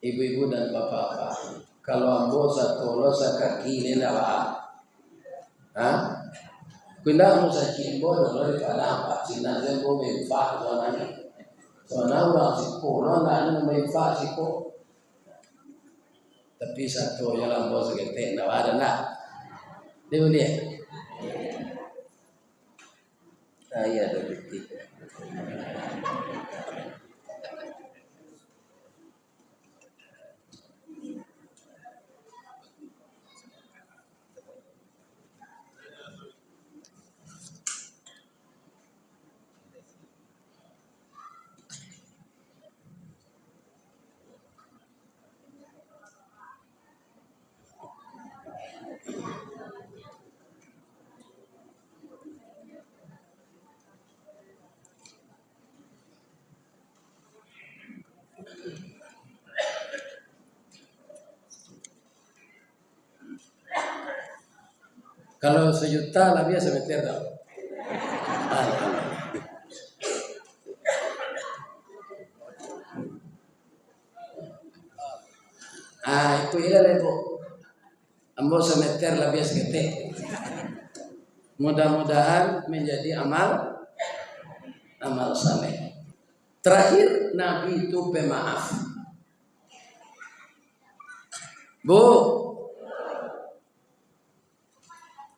Ibu-ibu dan bapak-bapak, kalau ambo satu lo sakaki ini dah, Kena musa cimbo dulu di apa? Cina zembo memfah zonanya. Zona orang siko, orang lain memfah siko. Tapi satu yang ambo segetek dah ada nak. Dia boleh. Saya ada bukti. Kalau 1 juta lah biasa meter dah. Itu ialah ibu. Ambo semeter lah biasa ketik. Mudah-mudahan menjadi amal saleh. Terakhir Nabi itu pemaaf. Bu,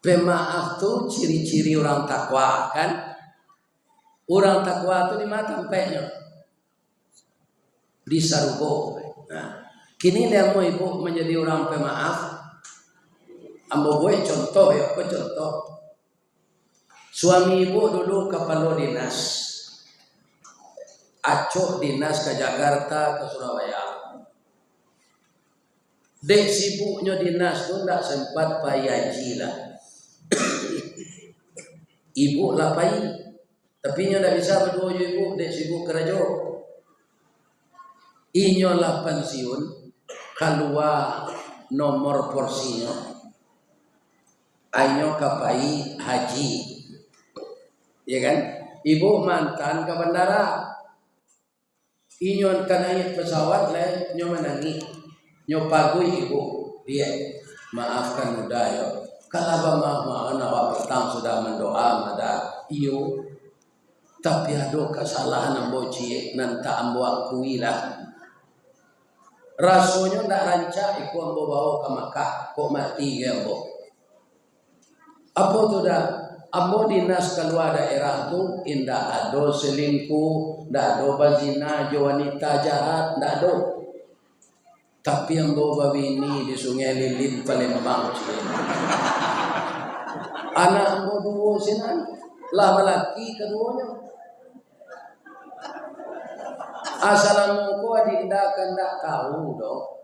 pemaaf tuh ciri-ciri orang takwa kan? Orang takwa tuh di mana tempatnya? Di sarugo. Nah, kini dia mau ibu menjadi orang pemaaf. Ambo gue contoh ya, aku contoh. Suami ibu dulu kepala dinas. Acuh dinas ke Jakarta, ke Surabaya. Dek sibuknya dinas tuh tidak sempat payaji lah. Ibu lapai, tapi nya tidak bisa berdua ibu, dek sibuk kerja. Inyo lah pensiun, keluar nomor porsinya. Inyo kapai haji, ya kan? Ibu mantan ke bandara. Inyo kan naik pesawat lah, nyo menangi, nyo pagui ibu, dia maafkan budaya. Kalau maaf awak petang sudah mendoa mada iyo, tapi ada kesalahan ambo cie nanti ambo akui lah. Rasanya ndak rancak iku ambo bawa ke Makkah, kok mati ya ambo. Apa tu dah? Ambo dinas keluar daerah tu indah ada selingkuh, ndak ada bazina, wanita jahat, ndak ada. Tapi yang bawa bini di Sungai Lilin Palembang, anak ambo dua sinan, lah laki keduanya. Assalamualaikum adinda ndak tahu dong.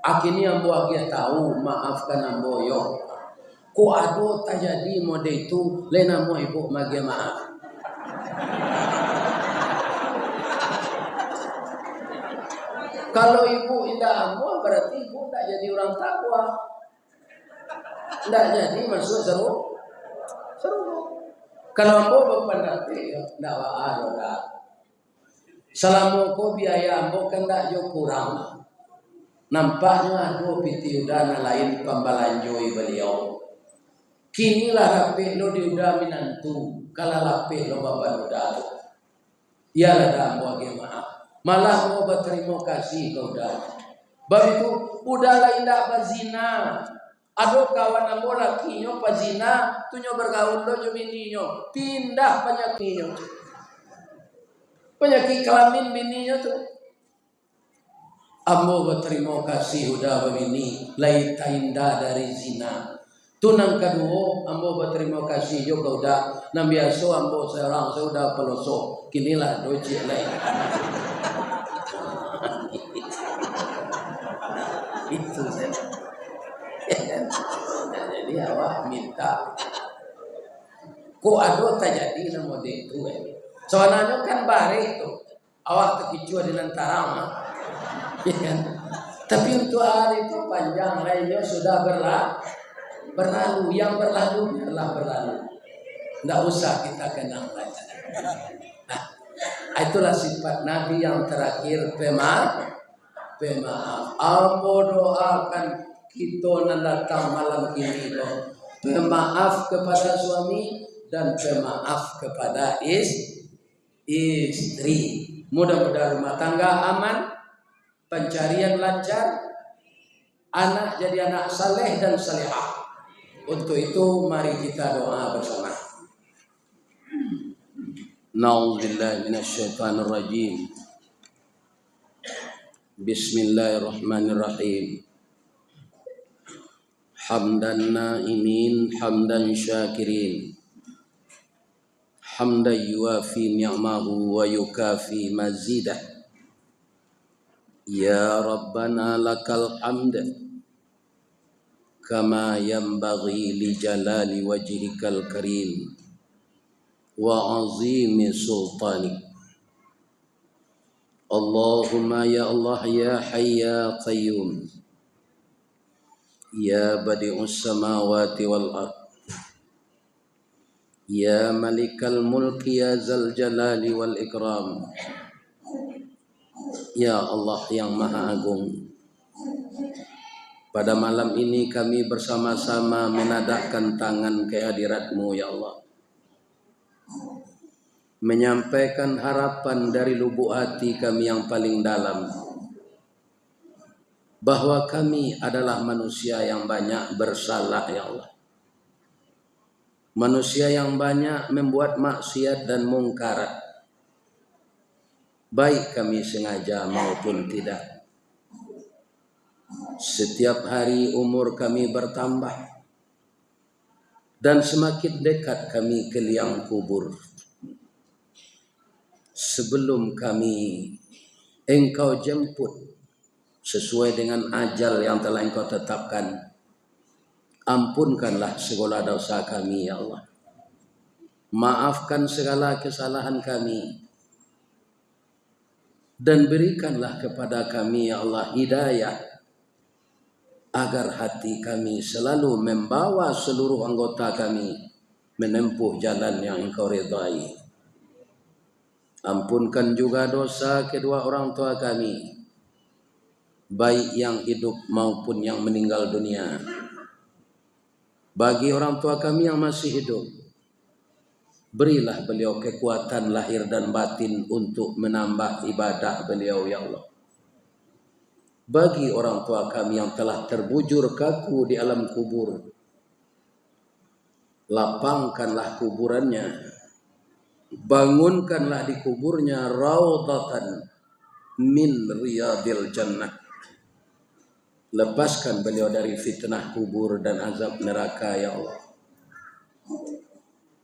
Akhirnya ambo akhir tahu, maafkan ambo yo. Ko ado tajadi mode itu lena mo ibu magi maaf. Kalau ibu indah ambo berarti ibu tidak jadi orang takwa. Tidak jadi masuk seru. Kalau ambo berpendapat ya tidak ada. Selama ko biaya ambo kan tidak jauh kurang. Nampaknya ado piti udana lain pembalanjoi beliau. Kinilah rapi lo diudah minantu, kalau rapi lo bapak udah tu. Ya lah ambo agi maaf. Malah mau berterima kasih kau dah. Baru itu udahlah indah bazina. Ado kawan ambo laki nyo pazina, tu nyo bergaul lo jo bini nyo, pindah penyakit nyo. Penyakit kelamin bini nyo tu. Ambo berterima kasih udah begini, lain indah dari zina. Tunang kedua, ambo berterima kasih juga udah. Nam biasa ambo seorang sudah pelosok, kinilah doji lain. Itu saya. Nah, jadi awak minta. Kok ado tak jadi nama itu soalnya kan bare itu. Awak terkicau di lantaran. Ya kan? Tapi untuk hari itu panjang lainnya sudah berlalu. Yang berlalu biarlah berlalu. Tidak usah kita kenang lagi. Nah, itulah sifat Nabi yang terakhir pemaaf. Ambo doakan kita datang malam ini loh. Pemaaf kepada suami dan pemaaf kepada istri. Mudah-mudahan rumah tangga aman, pencarian lancar, anak jadi anak saleh dan salihah. Untuk itu mari kita doa bersama. Na'udzubillahi minasyaitonir rajim. Bismillahirrahmanirrahim. Hamdan na'imin, hamdan syakirin, hamdan yuafi ni'mahu wa yukafi mazidah. Ya Rabbana lakal hamd kama yanbaghi li jalali wajhikal karim wa azimi sultanik. Allahumma ya Allah ya Hayy ya Qayyum ya Badi'us samawati wal ard ya Malikal mulki ya Zal jalali wal ikram. Ya Allah yang Maha Agung, pada malam ini kami bersama-sama menadahkan tangan kehadirat-Mu ya Allah, menyampaikan harapan dari lubuk hati kami yang paling dalam, bahwa kami adalah manusia yang banyak bersalah ya Allah. Manusia yang banyak membuat maksiat dan mungkarat, baik kami sengaja maupun tidak. Setiap hari umur kami bertambah dan semakin dekat kami ke liang kubur. Sebelum kami Engkau jemput sesuai dengan ajal yang telah Engkau tetapkan, ampunkanlah segala dosa kami ya Allah. Maafkan segala kesalahan kami dan berikanlah kepada kami ya Allah hidayah, agar hati kami selalu membawa seluruh anggota kami menempuh jalan yang Engkau ridai. Ampunkan juga dosa kedua orang tua kami, baik yang hidup maupun yang meninggal dunia. Bagi orang tua kami yang masih hidup, berilah beliau kekuatan lahir dan batin untuk menambah ibadah beliau ya Allah. Bagi orang tua kami yang telah terbujur kaku di alam kubur, lapangkanlah kuburannya, bangunkanlah di kuburnya raudhatan min riyadil jannah. Lepaskan beliau dari fitnah kubur dan azab neraka ya Allah.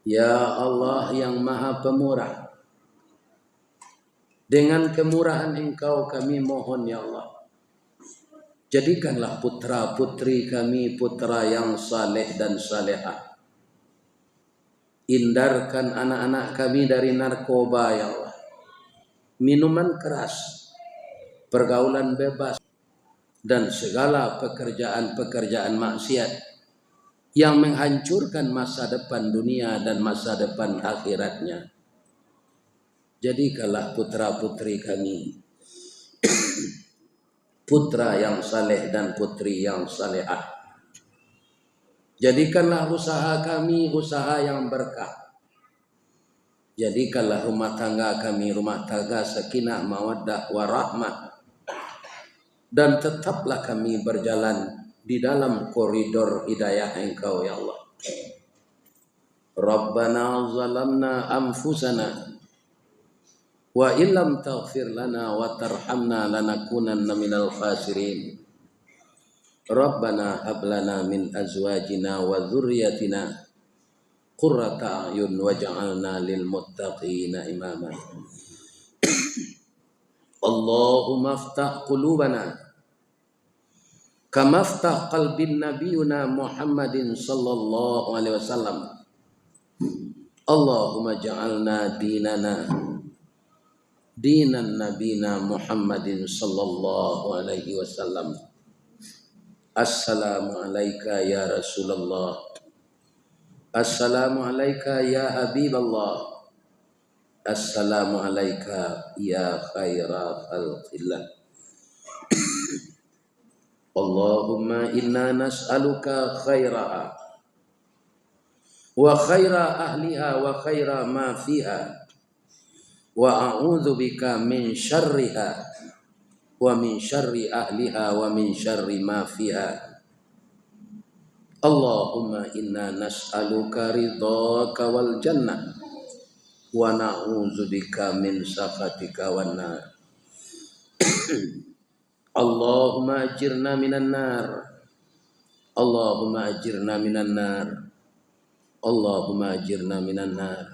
Ya Allah yang Maha Pemurah, dengan kemurahan Engkau kami mohon ya Allah, Jadikanlah putra putri kami putra yang saleh dan salehah. Hindarkan anak-anak kami dari narkoba ya Allah, minuman keras, pergaulan bebas, dan segala pekerjaan-pekerjaan maksiat yang menghancurkan masa depan dunia dan masa depan akhiratnya. Jadikanlah putra putri kami putra yang saleh dan putri yang salehah. Jadikanlah usaha kami usaha yang berkah. Jadikanlah rumah tangga kami rumah tangga sakinah mawaddah warahmah. Dan tetaplah kami berjalan di dalam koridor hidayah Engkau ya Allah. Rabbana zalamna anfusana wa illam taghfir lana wa tarhamna lanakunanna minal khasirin. Rabbana hab lana min azwajina wa dzurriyyatina qurrata a'yun waj'alna lil muttaqina imama. Allahumma aftah qulubana kama aftah qalbin nabiyuna Muhammadin sallallahu alaihi wasallam. Allahumma ja'alna dinan nabina Muhammadin sallallahu alaihi wasallam. Assalamu alayka ya Rasulullah. Assalamu alayka ya Habiballah. Assalamu alayka ya khaira khalqillah. Allahumma inna nas'aluka khairaha wa khaira ahliha wa khaira ma fiha wa a'udzu bika min syarriha wa min syarri ahliha wa min syarri ma fiha. Allahumma inna nas'aluka ridhaka wal jannah wa na'udzu bika min sakhatika wan nar. Allahumma ajirna minan nar. Allahumma ajirna minan nar. Allahumma ajirna minan nar.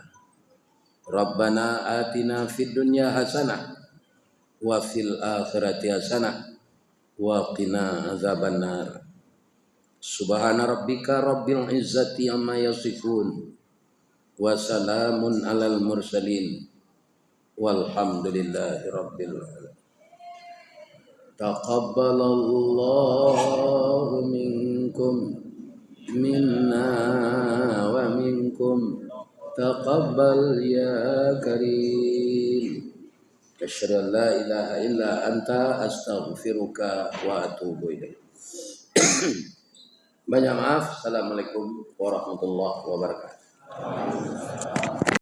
Rabbana atina fid dunya hasanah wa fil akhirati hasanah wa qina azabannar. Subhana rabbika rabbil izzati amma yasifun wa salamun alal mursalin walhamdulillahi rabbil alamin. Taqabbalallahu minkum minna wa minkum taqabbal ya karim. Asyhadu an la ilaha illa anta astaghfiruka wa atubu ilaik. Banyak maaf. Assalamualaikum warahmatullahi wabarakatuh.